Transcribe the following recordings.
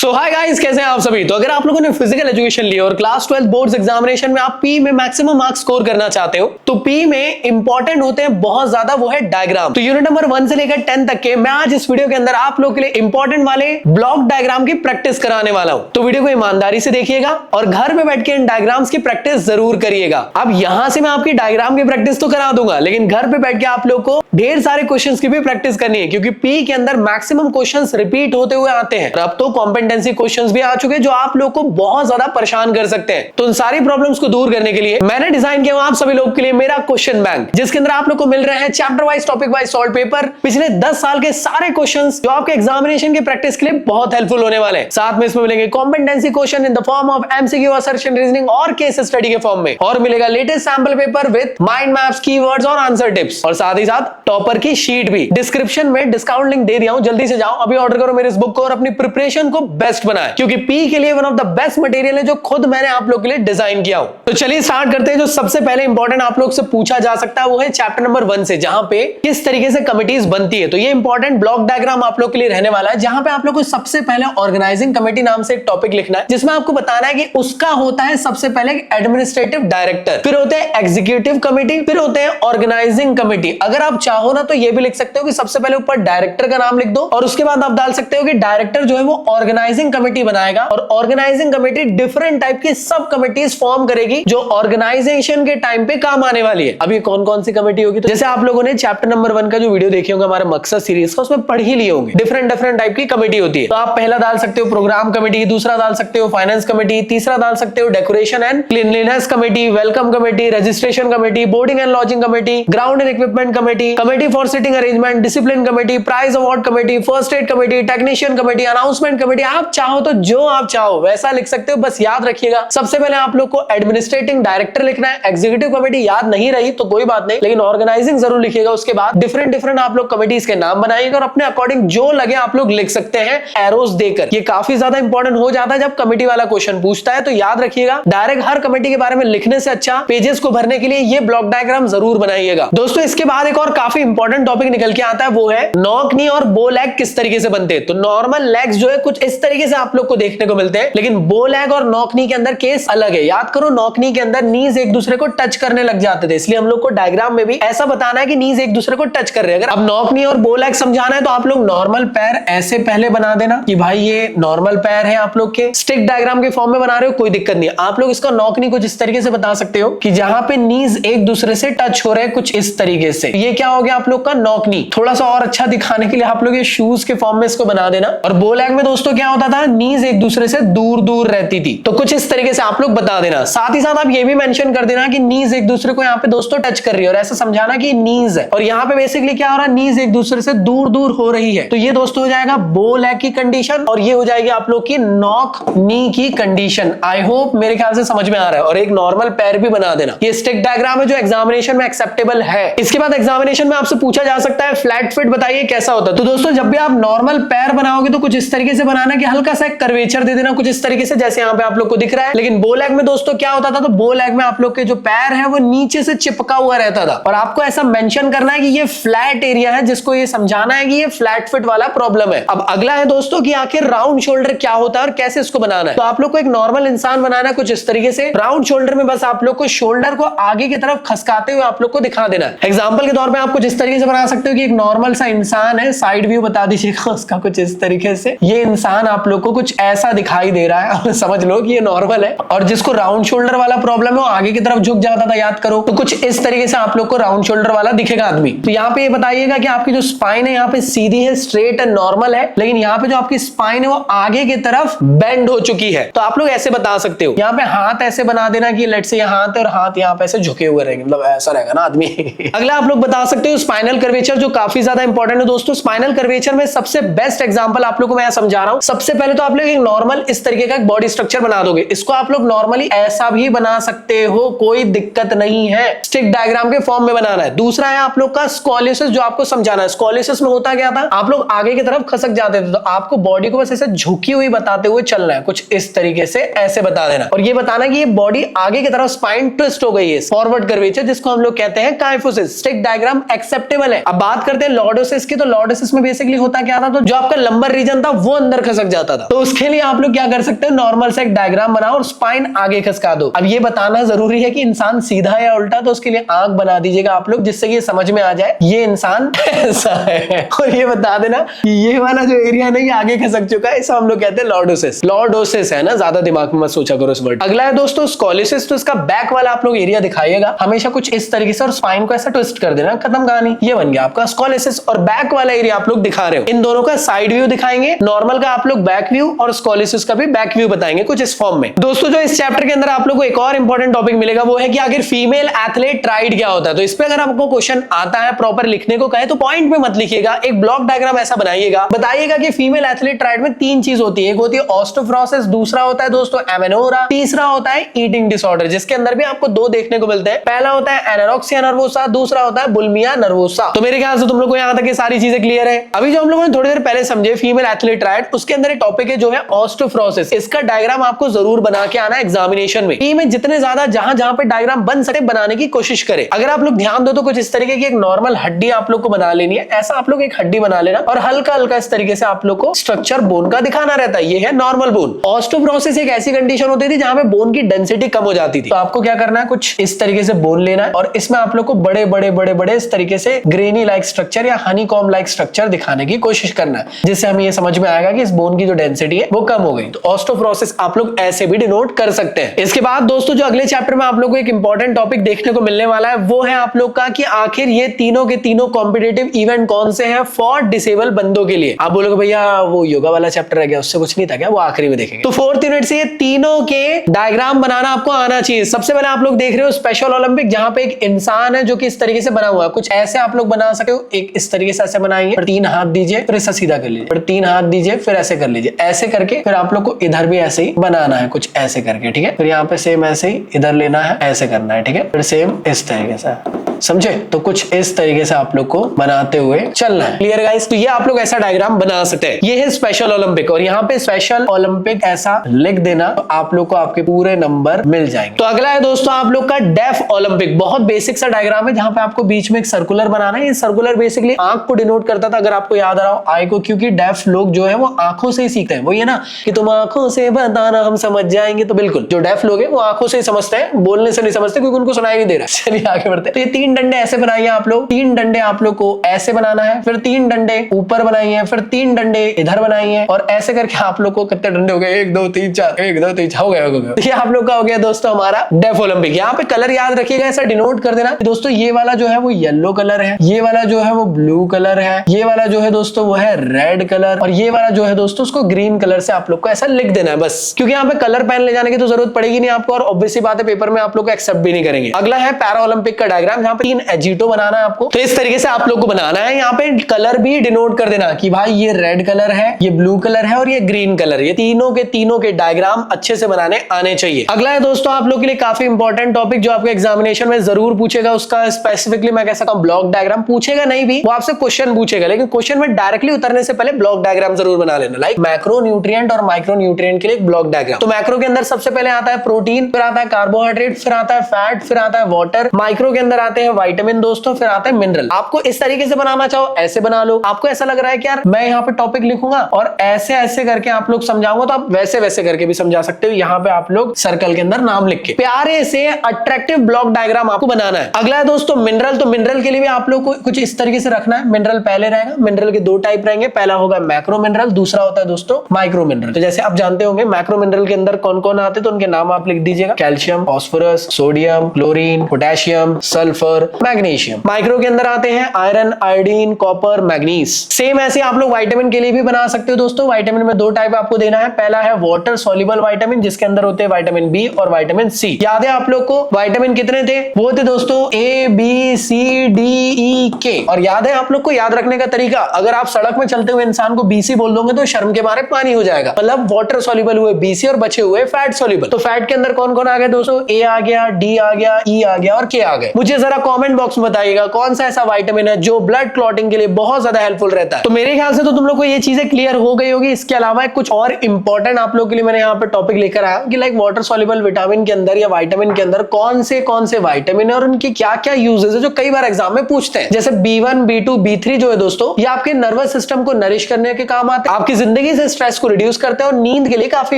सो hi guys, कैसे हैं आप सभी। तो अगर आप लोगों ने फिजिकल एजुकेशन लिया और क्लास 12 बोर्ड्स एग्जामिनेशन में आप पी में मैक्सिमम मार्क्स स्कोर करना चाहते हो तो पी में इंपॉर्टेंट होते हैं बहुत ज्यादा, वो है डायग्राम। तो यूनिट नंबर 1 से लेकर 10 तक के मैं आज इस वीडियो के अंदर आप लोगों के लिए इंपॉर्टेंट वाले ब्लॉक डायग्राम की प्रैक्टिस कराने वाला हूं। तो वीडियो को ईमानदारी से देखिएगा और घर में बैठ के इन डायग्राम्स की प्रैक्टिस जरूर करिएगा। अब यहां से मैं आपकी डायग्राम की प्रैक्टिस तो करा दूंगा, लेकिन घर पे बैठ के आप लोग को ढेर सारे क्वेश्चंस की भी प्रैक्टिस करनी है, क्योंकि पी के अंदर मैक्सिमम क्वेश्चंस रिपीट होते हुए आते हैं और अब तो कॉम्पिटेंसी क्वेश्चंस भी आ चुके हैं जो आप लोग को बहुत ज्यादा परेशान कर सकते हैं। तो उन सारी प्रॉब्लम्स को दूर करने के लिए मैंने डिजाइन किया आप सभी लोगों के लिए मेरा क्वेश्चन बैंक, जिसके अंदर आप लोग को मिल रहे हैं chapter wise topic wise solve paper, पिछले 10 साल के सारे क्वेश्चंस जो आपके एग्जामिनेशन की प्रैक्टिस के लिए बहुत हेल्पफुल होने वाले हैं। साथ में इसमें मिलेंगे competency question in the form of MCQ, assertion, reasoning और केस स्टडी के फॉर्म में, और मिलेगा latest sample paper with mind maps, keywords और आंसर टिप्स, और साथ ही साथ टॉपर की शीट भी। डिस्क्रिप्शन में डिस्काउंट लिंक दे दिया हूं, जल्दी से जाओ अभी ऑर्डर करो मेरे इस बुक को और अपनी प्रिपरेशन को बेस्ट बनाए, क्योंकि पी के लिए one of the best material है जो खुद मैंने आप लोग के लिए डिजाइन किया हूं। तो चलिए स्टार्ट करते हैं। जो सबसे पहले इंपॉर्टेंट आप लोग से पूछा जा सकता है वो है चैप्टर नंबर 1 से, जहां पे किस तरीके से कमिटीज बनती है। तो ये इंपॉर्टेंट ब्लॉक डायग्राम आप लोग के लिए रहने वाला है, जहां पे आप लोग को सबसे पहले ऑर्गेनाइजिंग कमेटी नाम से एक टॉपिक लिखना है, जिसमें आपको बताना है कि उसका होता है सबसे पहले एडमिनिस्ट्रेटिव डायरेक्टर, फिर होते हैं एग्जीक्यूटिव कमेटी, फिर होते हैं ऑर्गेनाइजिंग कमेटी। अगर आप चाहो ना तो ये भी लिख सकते हो कि सबसे पहले ऊपर डायरेक्टर का नाम लिख दो और उसके बाद आप डाल सकते हो कि डायरेक्टर जो है वो ऑर्गेनाइजिंग कमेटी बनाएगा, और ऑर्गेनाइजिंग कमेटी डिफरेंट टाइप की सब कमिटीज फॉर्म करेगी जो ऑर्गेनाइजेशन के टाइम पे काम आने वाली है। अभी कौन कौन सी कमेटी होगी, तो जैसे आप लोगों ने चैप्टर नंबर 1 का जो वीडियो देखे होंगे हमारे मकसद सीरीज का, उसमें पढ़ ही लिए होंगे। डिफरेंट टाइप की कमेटी होती है। तो आप पहला डाल सकते हो प्रोग्राम कमेटी, दूसरा डाल सकते हो फाइनेंस कमेटी, तीसरा डाल सकते हो decoration and cleanliness committee, welcome committee, registration committee, boarding and lodging committee, ground and equipment committee, committee for sitting arrangement, discipline committee, prize award committee, first aid committee, technician committee, announcement committee. आप चाहो तो जो आप चाहो वैसा लिख सकते हो, बस याद रखिएगा सबसे पहले आप लोग को एडमिनिस्ट्रेटिंग डायरेक्टर लिखना है। एग्जीक्यूटिव कमेटी याद नहीं रही तो कोई बात नहीं, लेकिन ऑर्गेनाइजिंग जरूर लिखिएगा। उसके बाद डिफरेंट आप लोग कमेटीज के नाम बनाइएगा और अपने अकॉर्डिंग जो लगे आप लोग लिख सकते हैं एरोस देकर। ये काफी ज्यादा इंपॉर्टेंट हो जाता है जब कमेटी वाला क्वेश्चन पूछता है, तो याद रखिएगा डायरेक्ट हर कमेटी के बारे में लिखने से अच्छा पेजेस को भरने के लिए ये ब्लॉक डायग्राम जरूर बनाइएगा। दोस्तों इसके बाद एक और काफी इंपॉर्टेंट टॉपिक निकल के आता है, वो है नॉक नी और बो लैग किस तरीके से बनते हैं। तो नॉर्मल लेग्स जो है कुछ इस तरीके से आप लोग को देखने को मिलते हैं, लेकिन बो लैग और नॉक नी के अंदर केस अलग है। याद करो नॉक नी के अंदर नीज एक दूसरे को टच करने लग जाते थे, इसलिए हम लोग को डायग्राम में भी ऐसा बताना है कि नीज एक दूसरे को टच कर रहे हैं। अगर अब नॉक नी और बो लैग समझाना है तो आप लोग नॉर्मल पैर ऐसे पहले बना देना कि भाई ये नॉर्मल पैर है आप लोग के, स्टिक डायग्राम के फॉर्म में बना रहे हो कोई दिक्कत नहीं। आप लोग इसका नॉक नी कुछ इस तरीके से बता सकते हो कि जहां पे नीज एक दूसरे से टच हो रहे हैं कुछ इस तरीके से, ये क्या हो गया आप लोग का नॉक नी। थोड़ा सा और अच्छा दिखाने के लिए आप लोग ये शूज के फॉर्म में इसको बना देना। और बो लैग में दोस्तों क्या होता था, नीज एक दूसरे से दूर दूर रहती थी, तो कुछ इस तरीके से आप लोग बता देना। साथ ही साथ आप ये भी मेंशन कर देना कि नीज एक दूसरे को यहाँ पे दोस्तों टच कर रही है, और ऐसा समझाना कि नीज है और यहाँ पे बेसिकली क्या हो रहा है, नीज एक दूसरे से दूर दूर हो रही है। तो ये दोस्तों हो जाएगा बो लैग की कंडीशन, और ये हो जाएगी आप लोग की नॉक नी की कंडीशन। आई होप मेरे ख्याल से समझ में आ रहा है। और एक नॉर्मल पैर भी बना देना। ये स्टिक डायग्राम है जो एग्जामिनेशन में एक्सेप्टेबल है। इसके बाद एग्जामिनेशन में आपसे पूछा जा सकता है फ्लैट फिट बताइए कैसा होता है। तो दोस्तों जब भी आप नॉर्मल पैर बनाओगे तो कुछ इस तरीके से बनाना कि हल्का सा कर्वेचर दे देना कुछ इस तरीके से, जैसे यहाँ पे आप लोग को दिख रहा है। लेकिन बो लैग में दोस्तों क्या होता था, तो बो लैग में आप लोग के जो पैर है वो नीचे से चिपका हुआ रहता था, और आपको ऐसा मेंशन करना है कि ये फ्लैट एरिया है, जिसको ये समझाना है कि ये फ्लैट फिट वाला प्रॉब्लम है। अब अगला है दोस्तों कि आखिर राउंड शोल्डर क्या होता है और कैसे इसको बनाना है। तो आप लोग को एक नॉर्मल इंसान बनाना है कुछ इस तरीके से। राउंड शोल्डर में बस आप लोग को शोल्डर को आगे की तरफ खसकाते हुए आप लोग को दिखा देना है। एग्जांपल के तौर पे आप कुछ इस तरीके से बना सकते हो कि एक नॉर्मल सा इंसान है, साइड व्यू बता दीजिएगा उसका कुछ इस तरीके से। ये इंसान आप लोग को कुछ ऐसा दिखाई दे रहा है और समझ लो कि ये नॉर्मल है, और जिसको राउंड शोल्डर वाला प्रॉब्लम है वो आगे की तरफ झुक जाता था, याद करो। तो कुछ इस तरीके से आप लोग को राउंड शोल्डर वाला दिखेगा आदमी। तो यहाँ पे ये बताइएगा कि आपकी जो स्पाइन है यहाँ पे सीधी है, स्ट्रेट एंड नॉर्मल है, लेकिन यहाँ पे जो आपकी स्पाइन है वो आगे की तरफ बेंड हो चुकी है। तो आप लोग ऐसे बता सकते हो। यहाँ पे हाथ ऐसे बना देना कि लेट्स से यहाँ हाथ है और हाथ यहाँ पे ऐसे झुके हुए रहेंगे, मतलब ऐसा रहेगा ना आदमी। अगला आप लोग बता सकते हो स्पाइनल कर्वेचर, जो काफी ज्यादा इंपॉर्टेंट है दोस्तों। स्पाइनल कर्वेचर में सबसे बेस्ट एग्जांपल आप लोग को मैं समझा रहा हूं। सबसे पहले तो आप लोग एक नॉर्मल इस तरीके का बॉडी स्ट्रक्चर बना दोगे। इसको आप लोग नॉर्मली ऐसा भी बना सकते हो, कोई दिक्कत नहीं है। स्टिक डायग्राम के फॉर्म में बनाना है। दूसरा है आप लोग का स्कॉलियोसिस, जो आपको समझाना है। स्कॉलियोसिस में होता क्या था, आप लोग आगे की तरफ खसक जाते थे, तो आपको बॉडी को बस ऐसे झुकी हुई बताते हुए चलना है, कुछ इस तरीके से ऐसे बता देना, और ये बताना कि ये बॉडी आगे की तरफ स्पाइन ट्विस्ट हो गई है, फॉरवर्ड कर्वेचर, जिसको हम लोग कहते हैं काइफोसिस। स्टिक डायग्राम एक्सेप्टेबल है। अब बात करते हैं लॉर्डोसिस की। तो लॉर्डोसिस में बेसिकली होता क्या था, तो जो आपका लंबर रीजन था वो अंदर खसक जाता था। तो उसके लिए आप लोग क्या कर सकते हो, नॉर्मल से एक डायग्राम बनाओ और स्पाइन आगे खसका दो। अब ये बताना जरूरी है कि इंसान सीधा है या उल्टा, तो उसके लिए आंख बना दीजिएगा आप लोग, जिससे कि समझ में आ जाए ये इंसान ऐसा है। और ये बता देना कि ये वाला जो एरिया है आगे खसक चुका है, इसे हम लोग कहते हैं लॉर्डोसिस। लॉर्डोसिस है ना, ज्यादा दिमाग में मत सोचा करो इस वर्ड। अगला है दोस्तों स्कोलिसिस। तो इसका बैक वाला आप लोग एरिया दिखाइएगा हमेशा कुछ इस तरीके से और स्पाइन को ऐसा ट्विस्ट कर देना, खत्म कहानी। ये बन गया आपका स्कोलिसिस। और बैक वाला एरिया आप लोग दिखा रहे हो, इन दोनों का साइड व्यू दिखाएंगे, नॉर्मल का आप लोग बैक व्यू और स्कोलिसिस का भी बैक व्यू बताएंगे कुछ इस फॉर्म में। दोस्तों जो इस चैप्टर के अंदर आप लोग को एक और इंपॉर्टेंट टॉपिक मिलेगा वो है कि आखिर फीमेल एथलीट ट्राइड क्या होता है। तो इस पे अगर आपको क्वेश्चन आता है प्रॉपर लिखने को कहे तो पॉइंट में मत लिखिएगा, एक ब्लॉक डायग्राम ऐसा बनाइएगा, बताइएगा कि फीमेल एथलीट ट्राइड में 3 चीज होती है। एक होती है ऑस्टियोफ्रोसिस, दूसरा होता है दोस्तों एमेनोरा, तीसरा होता है ईटिंग डिसऑर्डर, जिसके अंदर भी आपको 2 देखने को मिलते हैं। पहला होता है एनोरेक्सिया नर्वोसा, दूसरा होता है बुलिमिया नर्वोसा। तो मेरे ख्याल से तुम लोग को यहां तक ये सारी चीजें क्लियर है। अभी जो हम लोगों ने थोड़ी देर पहले समझे फीमेल एथलीट ट्राइड, उसके अंदर एक टॉपिक है जो है ऑस्टियोफ्रोसिस। इसका डायग्राम आपको जरूर बना के आना एग्जामिनेशन में। पी में जितने ज्यादा जहां जहां पे डायग्राम बन सके बनाने की कोशिश करें। अगर आप लोग ध्यान दो तो कुछ इस तरीके की एक नॉर्मल हड्डी आप लोग को बना लेनी है, ऐसा आप लोग एक हड्डी बना लेना और हल्का हल्का इस तरीके से आप लोग को स्ट्रक्चर बोन का दिखाना रहता है। ये है नॉर्मल बोन। ऑस्टियोप्रोसिस एक ऐसी कंडीशन होती थी जहां पे बोन की डेंसिटी कम हो जाती थी। तो आपको क्या करना है, कुछ इस तरीके से बोन लेना है और इसमें आप लोग को बड़े बड़े बड़े बड़े इस तरीके से ग्रेनी लाइक स्ट्रक्चर या हनीकॉम लाइक स्ट्रक्चर दिखाने की कोशिश करना है, जिससे हमें ये समझ में आएगा कि इस बोन की जो डेंसिटी है वो कम हो गई। तो ऑस्टियोप्रोसिस आप लोग ऐसे भी डिनोट कर सकते हैं। इसके बाद दोस्तों जो अगले चैप्टर में आप लोग को एक इंपॉर्टेंट टॉपिक देखने को मिलने वाला है वो है आप लोग का कि आखिर ये तीनों के तीनों कॉम्पिटिटिव इवेंट कौन से हैं फॉर डिसेबल बंदों के लिए। आप बोलोगे भैया वो योगा वाला चैप्टर रह गया, उससे कुछ नहीं था क्या, वो आखिरी में देखेंगे। तो 4th यूनिट से ये तीनों के डायग्राम बनाना आपको आना चाहिए। सबसे पहले आप लोग देख रहे हो स्पेशल ओलंपिक, जहां पे एक इंसान है जो कि इस तरीके से बना हुआ है, कुछ ऐसे आप लोग बना सकते हो। एक इस तरीके से ऐसे बनाइए, फिर 3 हाथ दीजिए, फिर ऐसा सीधा कर लीजिए, फिर 3 हाथ दीजिए, फिर ऐसे कर लीजिए। ऐसे करके फिर आप लोग को इधर भी ऐसे ही बनाना है, कुछ ऐसे करके, ठीक है। फिर यहाँ पे सेम ऐसे ही इधर लेना है, ऐसे करना है, ठीक है। फिर सेम इस तरीके से, समझे। तो कुछ इस तरीके से आप लोग को बनाते हुए चलना है। Clear guys? तो ये आप लोग ऐसा डायग्राम बना सकते हैं। ये है स्पेशल ओलंपिक और यहाँ पे स्पेशल ओलंपिक ऐसा लिख देना तो आप लोग को आपके पूरे नंबर मिल जाएंगे। तो अगला है दोस्तों आप लोग का डेफ ओलंपिक। बहुत बेसिक सा डायग्राम है जहां पे आपको बीच में एक सर्कुलर बनाना है। ये सर्कुलर बेसिकली आंख को डिनोट करता था, अगर आपको याद आ रहा हो, आई को, क्योंकि डेफ लोग जो है वो आंखों से ही सीखते हैं। वो ये ना कि तुम आंखों से बताना हम समझ जाएंगे, तो बिल्कुल जो डेफ लोग हैं वो आंखों से ही समझते हैं, बोलने से नहीं समझते क्योंकि उनको सुनाई नहीं दे रहा। चलिए आगे बढ़ते हैं। तो ये 3 डंडे ऐसे बनाइए आप लोग, 3 डंडे आप लोग को ऐसे बनाना है, फिर 3 डंडे ऊपर बनाइए, फिर 3 डंडे इधर बनाइए और ऐसे करके आप लोग को कितने डंडे हो गए, 1 2 3 4, 1 2 3 हो गया। ये आप लोग का हो गया दोस्तों हमारा डेफ ओलंपिक। यहाँ पे कलर याद रखिएगा, ऐसा डिनोट कर देना दोस्तों। ये वाला जो है वो येलो कलर है, ये वाला जो है वो ब्लू कलर है, ये वाला जो है दोस्तों वो है रेड कलर और ये वाला जो है दोस्तों उसको ग्रीन कलर से आप लोग को ऐसा लिख देना है बस। क्योंकि यहाँ पे कलर पेन ले जाने की तो जरूरत पड़ेगी नहीं आपको और ऑब्वियसली बात है पेपर में आप लोग को एक्सेप्ट भी नहीं करेंगे। अगला है पैरा ओलंपिक का डायग्राम, जहाँ पे 3 एजिटो बनाना है आपको। तो इस तरीके से आप लोग को बनाना है। यहाँ पे कलर भी डिनोट कर देना कि भाई ये रेड कलर है, ये ब्लू कलर है और ये ग्रीन कलर। ये तीनों के डायग्राम अच्छे से बनाने आने चाहिए। अगला है दोस्तों आप लोग के लिए काफी इंपॉर्टेंट टॉपिक जो आपके एग्जामिनेशन में जरूर पूछेगा, उसका स्पेसिफिकली मैं कह सकता हूं ब्लॉक डायग्राम पूछेगा नहीं भी, वो आपसे क्वेश्चन पूछेगा, लेकिन क्वेश्चन में डायरेक्टली उतरने से पहले ब्लॉक डायग्राम जरूर बना लेना। लाइक मैक्रो न्यूट्रिएंट और माइक्रो न्यूट्रिएंट के लिए एक ब्लॉक डायग्राम। तो मैक्रो के अंदर सबसे पहले आता है प्रोटीन, फिर आता है कार्बोहाइड्रेट, फिर आता है फैट, फिर आता है वाटर। माइक्रो के अंदर आते हैं विटामिन दोस्तों, फिर आता है मिनरल। आपको इस तरीके से बनाना चाहो ऐसे बना लो। आपको ऐसा लग रहा है कि यार मैं यहाँ पे टॉपिक लिखूंगा और ऐसे ऐसे करके आप लोग समझाऊंगा, तो आप वैसे वैसे करके भी समझा सकते हो। यहाँ पे आप लोग सर्कल के अंदर नाम लिख के प्यारे से अट्रैक्टिव ब्लॉक डायग्राम आपको बनाना है। अगला है दोस्तों मिनरल। तो मिनरल के लिए भी आप लोग को कुछ इस तरीके से रखना है। मिनरल पहले रहेगा। मिनरल के 2 टाइप रहेंगे, पहला होगा मैक्रो मिनरल, दूसरा होता है दोस्तों माइक्रो मिनरल। तो जैसे आप जानते होंगे मैक्रो मिनरल के अंदर कौन कौन आते हैं, तो उनके नाम आप लिख दीजिएगा। Calcium, phosphorus, sodium, chlorine, potassium, sulphur, magnesium. Micro के अंदर आते हैं iron, iodine, copper, manganese. Same ऐसे आप लोग विटामिन के लिए भी बना सकते हो दोस्तों। विटामिन में 2 टाइप आपको देना है। पहला है वाटर सॉल्युबल विटामिन, जिसके अंदर होते हैं विटामिन बी और विटामिन सी। याद है आप लोग को विटामिन कितने थे? वो थे दोस्तों A B C D E के। और याद है आप लोग को याद रखने का तरीका, अगर आप सड़क में चलते हुए इंसान को बीसी बोल दोगे तो शर्म के मारे पानी हो जाएगा। मतलब वाटर सॉल्युबल हुए बीसी और बचे हुए फैट सॉल्युबल। तो फैट के अंदर कौन कौन आ गए दोस्तों? ए आ गया, डी आ गया, ई आ गया और के आ गए। मुझे जरा कमेंट बॉक्स में बताइएगा कौन सा ऐसा विटामिन है जो ब्लड क्लॉटिंग के लिए बहुत ज्यादा हेल्पफुल रहता है। तो मेरे ख्याल से तो तुम लोग को ये चीजें क्लियर हो गई होगी। इसके अलावा कुछ और इंपॉर्टेंट आप लोग के लिए मैंने यहाँ पे टॉपिक लेकर आया कि लाइक वाटर सॉल्युबल विटामिन के अंदर या विटामिन के अंदर कौन से विटामिन है और उनकी क्या क्या यूजेस है जो कई बार एग्जाम में पूछते हैं। जैसे B1, B2, B3 जो है दोस्तों, ये आपके नर्वस सिस्टम को नरिश करने के काम आते हैं, आपकी जिंदगी से स्ट्रेस को रिड्यूस करते हैं और नींद के लिए काफी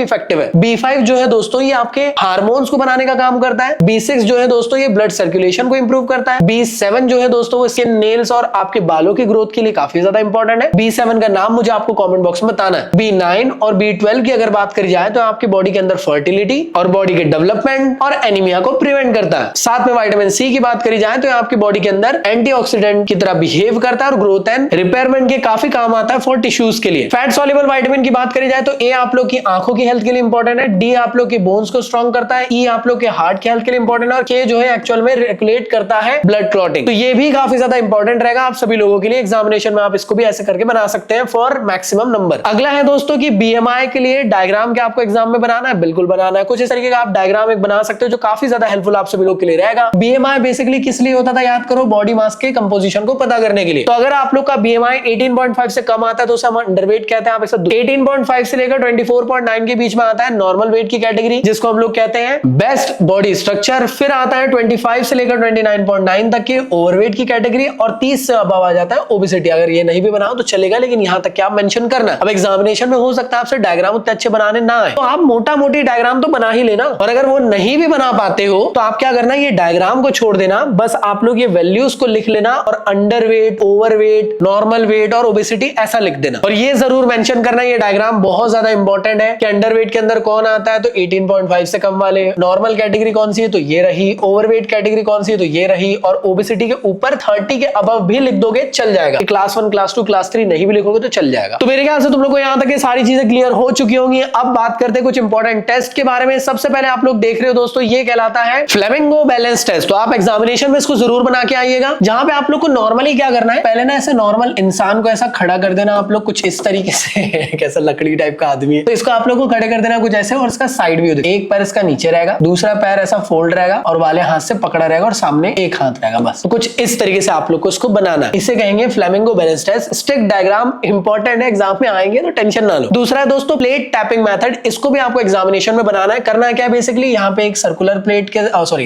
इफेक्टिव है। B5 जो है दोस्तों, ये आपके हार्मोन्स को बनाने का काम करता है। B6 जो है दोस्तों, ये ब्लड सर्कुलेशन को इंप्रूव करता है। B7 जो है दोस्तों, वो स्किन, नेल्स और आपके बालों की ग्रोथ के लिए काफी ज्यादा इंपॉर्टेंट है। B7 का नाम मुझे आपको कमेंट बॉक्स में बताना है। B9 और B12 की अगर बात करी जाए तो आपकी बॉडी के अंदर फर्टिलिटी और बॉडी के डेवलपमेंट और एनीमिया को प्रिवेंट करता है। साथ में विटामिन C की बात करी जाए तो आपकी बॉडी के अंदर एंटीऑक्सीडेंट की तरह बिहेव करता है और ग्रोथ एंड रिपेयरमेंट के काफी काम आता है फॉर टिश्यूज के लिए। फैट सॉल्युबल विटामिन की बात करी जाए तो A आप लोग की आंखों की हेल्थ के लिए इंपॉर्टेंट है, D आप लोग के बोन्स को स्ट्रॉन्ग करता है, E आप लोग के हार्ट की हेल्थ के लिए इंपॉर्टेंट है और K जो है एक्चुअल में रेगुलेट करता है ब्लड क्लॉटिंग। तो ये भी काफी ज्यादा इंपॉर्टेंट रहेगा आप सभी लोगों के लिए। एग्जामिनेशन में आप इसको भी ऐसे करके बना सकते हैं फॉर मैक्सिमम नंबर। अगला है दोस्तों कि BMI के लिए डायग्राम क्या आपको एग्जाम में बनाना है? बिल्कुल बनाना है। कुछ इस तरीके का आप डायग्राम एक बना सकते हो जो काफी ज्यादा हेल्पफुल आप सभी लोग के लिए रहेगा। BMI बेसिकली किस लिए होता था याद करो, बॉडी मास के कंपोजिशन को पता करने के लिए। तो अगर आप लोग का BMI 18.5 से कम आता है तो उसे हम अंडरवेट कहते हैं। आप ऐसा 18.5 से लेकर 24.9 के बीच में आता है नॉर्मल वेट की कैटेगरी, जिसको हम लोग कहते हैं बेस्ट बॉडी स्ट्रक्चर। फिर आता है 25 से लेकर 29.9 तक के ओवरवेट की कैटेगरी और 30 से अबव आ जाता है ओबेसिटी। अगर ये नहीं भी बनाओ तो चलेगा, लेकिन यहां तक क्या आप मेंशन करना। अब एग्जामिनेशन में हो सकता है आपसे डायग्राम उतने अच्छे बनाने ना आए, तो आप मोटा मोटी डायग्राम तो बना ही लेना। और अगर वो नहीं भी बना पाते हो तो आप क्या करना, ये डायग्राम को छोड़ देना, बस आप लोग ये वैल्यूज को लिख लेना और अंडरवेट, ओवरवेट, नॉर्मल वेट और ओबेसिटी ऐसा लिख देना। और ये जरूर मेंशन करना, ये डायग्राम बहुत ज्यादा इंपॉर्टेंट है कि अंडरवेट के अंदर कौन आता है तो 18.5 से कम वाले, नॉर्मल कैटेगरी कौन सी है तो ये रही, ओवरवेट कैटेगरी कौन सी है तो ये रही, और ओबेसिटी के ऊपर 30 के अबव भी लिख दोगे चल जाएगा। क्लास 1, क्लास 2, क्लास 3 नहीं भी लिखोगे तो चल जाएगा। तो मेरे ख्याल से तुम लोग को यहाँ तक ये सारी चीजें क्लियर हो चुकी होंगी। अब बात करते हैं कुछ इंपॉर्टेंट टेस्ट के बारे में। सबसे पहले आप लोग देख रहे हो दोस्तों, ये कहलाता है फ्लेमिंगो बैलेंस टेस्ट। तो आप एग्जामिनेशन में इसको जरूर बना के आइएगा, जहां पे आप लोग को नॉर्मली क्या करना है, पहले ना ऐसे नॉर्मल इंसान को ऐसा खड़ा कर देना आप लोग कुछ इस तरीके से कैसा लकड़ी टाइप का आदमी है, तो इसको आप लोग को खड़े कर देना कुछ ऐसे, और इसका साइड व्यू देखो। एक पैर इसका नीचे रहेगा, दूसरा पैर ऐसा फोल्ड रहेगा और वाले हाथ से पकड़ा रहेगा और सामने एक हाथ रहेगा बस। तो कुछ इस तरीके से आप लोग को इसको बनाना है। इसे कहेंगे flamingo balance test. Stick diagram important है, एग्जाम में आएंगे तो टेंशन ना लो। दूसरा है दोस्तों प्लेट टैपिंग मेथड। इसको भी आपको एग्जामिनेशन में बनाना है। करना क्या है बेसिकली, यहाँ पे एक सर्कुलर प्लेट के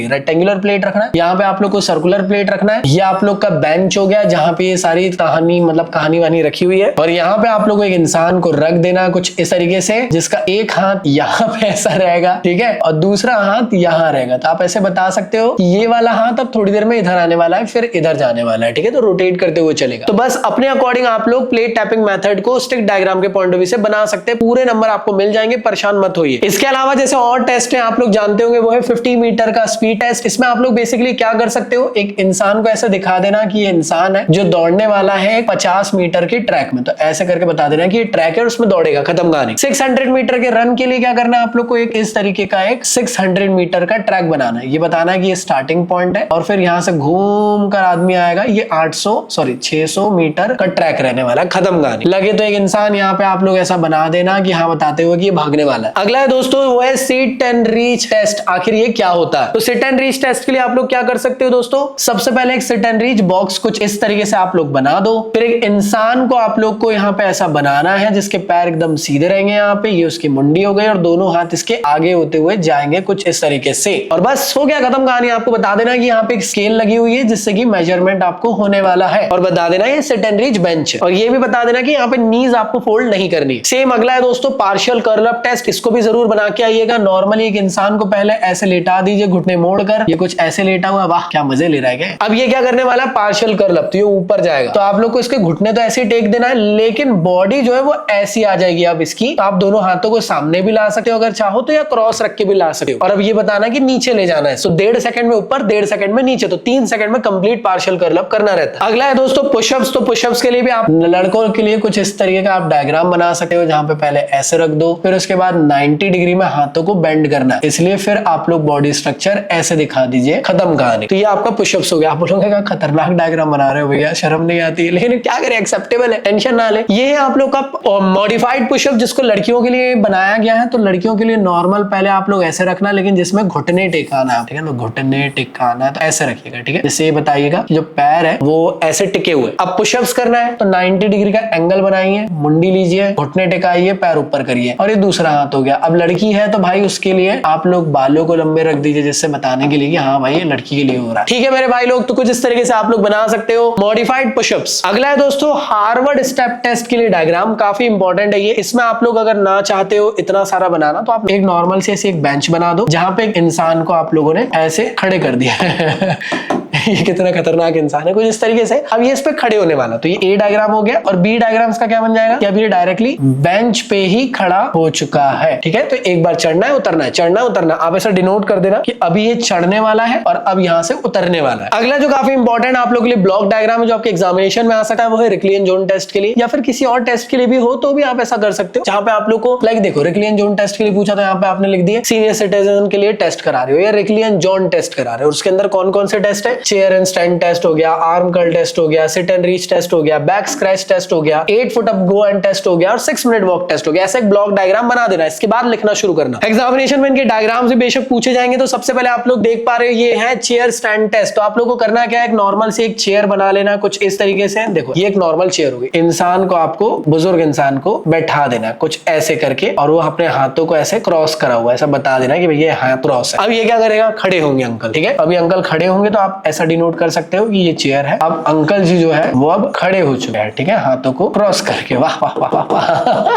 रेक्टेंगुलर प्लेट रखना है, यहाँ पे आप लोग को सर्कुलर प्लेट रखना है। ये आप लोग का बेंच हो गया जहाँ पे ये सारी कहानी वानी रखी हुई है, और यहाँ पे आप लोग को एक इंसान को रख देना कुछ इस तरीके से, जिसका एक हाथ यहाँ पे ऐसा रहेगा, ठीक है, और दूसरा हाथ यहाँ रहेगा। तो आप ऐसे बता सकते हो कि ये वाला हाथ अब थोड़ी देर में इधर आने वाला है, फिर इधर जाने वाला है, ठीक है, तो रोटेट करते हुए चलेगा। तो बस अपने अकॉर्डिंग आप लोग प्लेट टैपिंग मेथड को स्टिक डायग्राम के पॉइंट ऑफ व्यू से बना सकते हैं। पूरे नंबर आपको मिल जाएंगे, परेशान मत होइए। इसके अलावा जैसे और टेस्ट है आप लोग जानते होंगे, वो है 50 मीटर का स्पीड टेस्ट। इसमें आप लोग बेसिकली क्या कर सकते हो, एक इंसान को ऐसे दिखा देना कि ये इंसान है जो दौड़ने वाला है 50 मीटर के ट्रैक में, तो ऐसे करके बता देना कि ये ट्रैक है और उसमें दौड़ेगा, खत्म कहानी। 600 मीटर के रन के लिए क्या करना है आप लोग को, एक इस तरीके का एक 600 मीटर का ट्रैक बनाना है। ये बताना है कि ये स्टार्टिंग पॉइंट है और फिर यहाँ से घूम कर आदमी आएगा, ये 600 मीटर का ट्रैक रहने वाला है, खत्म कहानी। लगे तो एक इंसान यहाँ पे आप लोग ऐसा बना देना कि हाँ बताते हुए कि ये भागने वाला है। अगला है दोस्तों वो है सिट एंड रीच टेस्ट। आखिर ये क्या होता है, तो सिट एंड रीच टेस्ट के लिए आप लोग क्या कर सकते हो दोस्तों, सबसे पहले एक सिट एंड रीच बॉक्स कुछ इस तरीके से आप लोग बना दो। फिर एक इंसान को आप लोग को यहाँ पे ऐसा बनाना है जिसके पैर एकदम सीधे रहेंगे, यहाँ पे ये उसकी मुंडी हो गई और दोनों हाथ इसके आगे होते हुए जाएंगे कुछ इस तरीके से, और बस हो गया, खत्म कहानी। आपको बता देना कि यहाँ पे एक स्केल लगी हुई है जिससे कि मेजरमेंट आपको होने वाला है, और बता देना ये सिट एंड रीच बेंच है, और ये भी बता देना कि यहाँ पे नीज आपको फोल्ड नहीं करनी। सेम अगला है दोस्तों पार्शियल कर्ल अप टेस्ट। इसको भी जरूर बना के आइएगा। नॉर्मली एक इंसान को पहले ऐसे लेटा दीजिए घुटने मोड़कर, ये कुछ ऐसे लेटा हुआ, वाह क्या मजे ले रहा है क्या। अब ये क्या करने वाला है, पार्शियल कर्ल अप, तो ये ऊपर जाएगा, तो आप लोग को इसके घुटने तो ऐसे टेक देना है, लेकिन बॉडी जो है वो ऐसी आ जाएगी। अब इसकी तो आप दोनों हाथों को सामने भी ला सकते हो अगर चाहो तो, या क्रॉस रख के भी ला सकते हो। और अब ये बताना कि नीचे ले जाना है, तो 1.5 सेकंड में ऊपर, 1.5 सेकंड में नीचे, तो 3 सेकंड में कंप्लीट पार्शियल कर्ल अप करना रहता है। अगला है दोस्तों पुशअप्स। तो पुशअप्स के लिए भी आप लड़कों के लिए कुछ इस तरीके का आप डायग्राम बना सकते हो, जहां पे पहले ऐसे रख दो, फिर उसके बाद 90 डिग्री में हाथों को बेंड करना है, इसलिए फिर आप लोग बॉडी स्ट्रक्चर ऐसे दिखा दीजिए, खत्म कहानी। तो ये आपका पुशअप्स हो गया। आप बोलोगे क्या खतरनाक डायग्राम बना रहे हो भैया, शर्म नहीं आती, लेकिन क्या करें, एक्सेप्टेबल है, टेंशन ना ले। ये है आप लोग का मॉडिफाइड पुशअप जिसको लड़कियों के लिए बनाया गया है। तो लड़कियों के लिए नॉर्मल पहले आप लोग ऐसे रखना, लेकिन जिसमें घुटने टेकाना है, ठीक है, तो घुटने टेकाना है तो ऐसे रखिएगा, ठीक है। जैसे ये बताइएगा जो पैर है वो ऐसे टिके हुए। अब पुशअप्स करना है तो 90 डिग्री का एंगल बनाइए, मुंडी लीजिए, घुटने टिकाइए, पैर ऊपर करिए, और ये दूसरा हाथ हो गया। अब लड़की है तो भाई उसके लिए आप लोग बालों को लंबे रख दीजिए, जिससे बताने के लिए कि हाँ भाई ये लड़की के लिए हो रहा है, ठीक है मेरे भाई लोग। तो कुछ इस तरीके से आप लोग बना सकते हो मॉडिफाइड पुशअप्स। अगला है दोस्तों हार्वर्ड स्टेप टेस्ट के लिए डायग्राम, काफी इंपॉर्टेंट है ये। इसमें आप लोग अगर ना चाहते हो इतना सारा बनाना तो आप एक नॉर्मल से ऐसे एक बेंच बना दो, जहां पे एक इंसान को आप लोगों ने ऐसे खड़े कर दिया ये कितना खतरनाक इंसान है, कुछ इस तरीके से। अब ये इस पे खड़े होने वाला, तो ये ए डायग्राम हो गया। और बी डायग्राम का क्या बन जाएगा कि अब ये डायरेक्टली बेंच पे ही खड़ा हो चुका है, ठीक है। तो एक बार चढ़ना है उतरना है, चढ़ना उतरना, आप ऐसा डिनोट कर देना कि अभी ये चढ़ने वाला है और अब यहाँ से उतरने वाला है। अगला जो काफी इंपॉर्टेंट आप लोग के लिए ब्लॉक डायग्राम है, जो आपके एग्जामिनेशन में आ सकता है, वो है रिक्लियन जोन टेस्ट के लिए, या फिर किसी और टेस्ट के लिए भी हो तो भी आप ऐसा कर सकते हो, जहां पे आप लोग को लाइक देखो रिक्लियन जोन टेस्ट के लिए पूछा, तो यहाँ पे आपने लिख दिया सीनियर सिटीजन के लिए टेस्ट करा रहे हो या रिक्लियन जोन टेस्ट करा रहे हो। उसके अंदर कौन कौन से टेस्ट है, चेयर एंड स्टैंड टेस्ट हो गया, आर्म कर्ल टेस्ट हो गया, सिट एंड रीच टेस्ट हो गया, बैक स्क्रैच टेस्ट हो गया, 8 foot up go and test हो गया, और 6 मिनट वॉक टेस्ट हो गया। ऐसे एक ब्लॉक डायग्राम बना देना, इसके बाद लिखना शुरू करना। एग्जामिनेशन में इनके डायग्राम से बेशक पूछे जाएंगे। तो सबसे पहले आप लोग देख पा रहे हो ये है चेयर स्टैंड टेस्ट। तो आप लोग को करना क्या है, एक नॉर्मल से एक चेयर बना लेना कुछ इस तरीके से। देखो ये एक नॉर्मल चेयर होगी, इंसान को आपको बुजुर्ग इंसान को बैठा देना कुछ ऐसे करके, और वो अपने हाथों को ऐसे क्रॉस करा हुआ ऐसा बता देना कि भैया हाथ क्रॉस है। अब ये क्या करेगा, खड़े होंगे अंकल, ठीक है। अभी अंकल खड़े होंगे तो आप ऐसा डिनोट कर सकते हो कि ये चेयर है। अब अंकल जी जो है वो अब खड़े हो चुके हैं, ठीक है, हाथों को क्रॉस करके। वाह वाह वाह वाह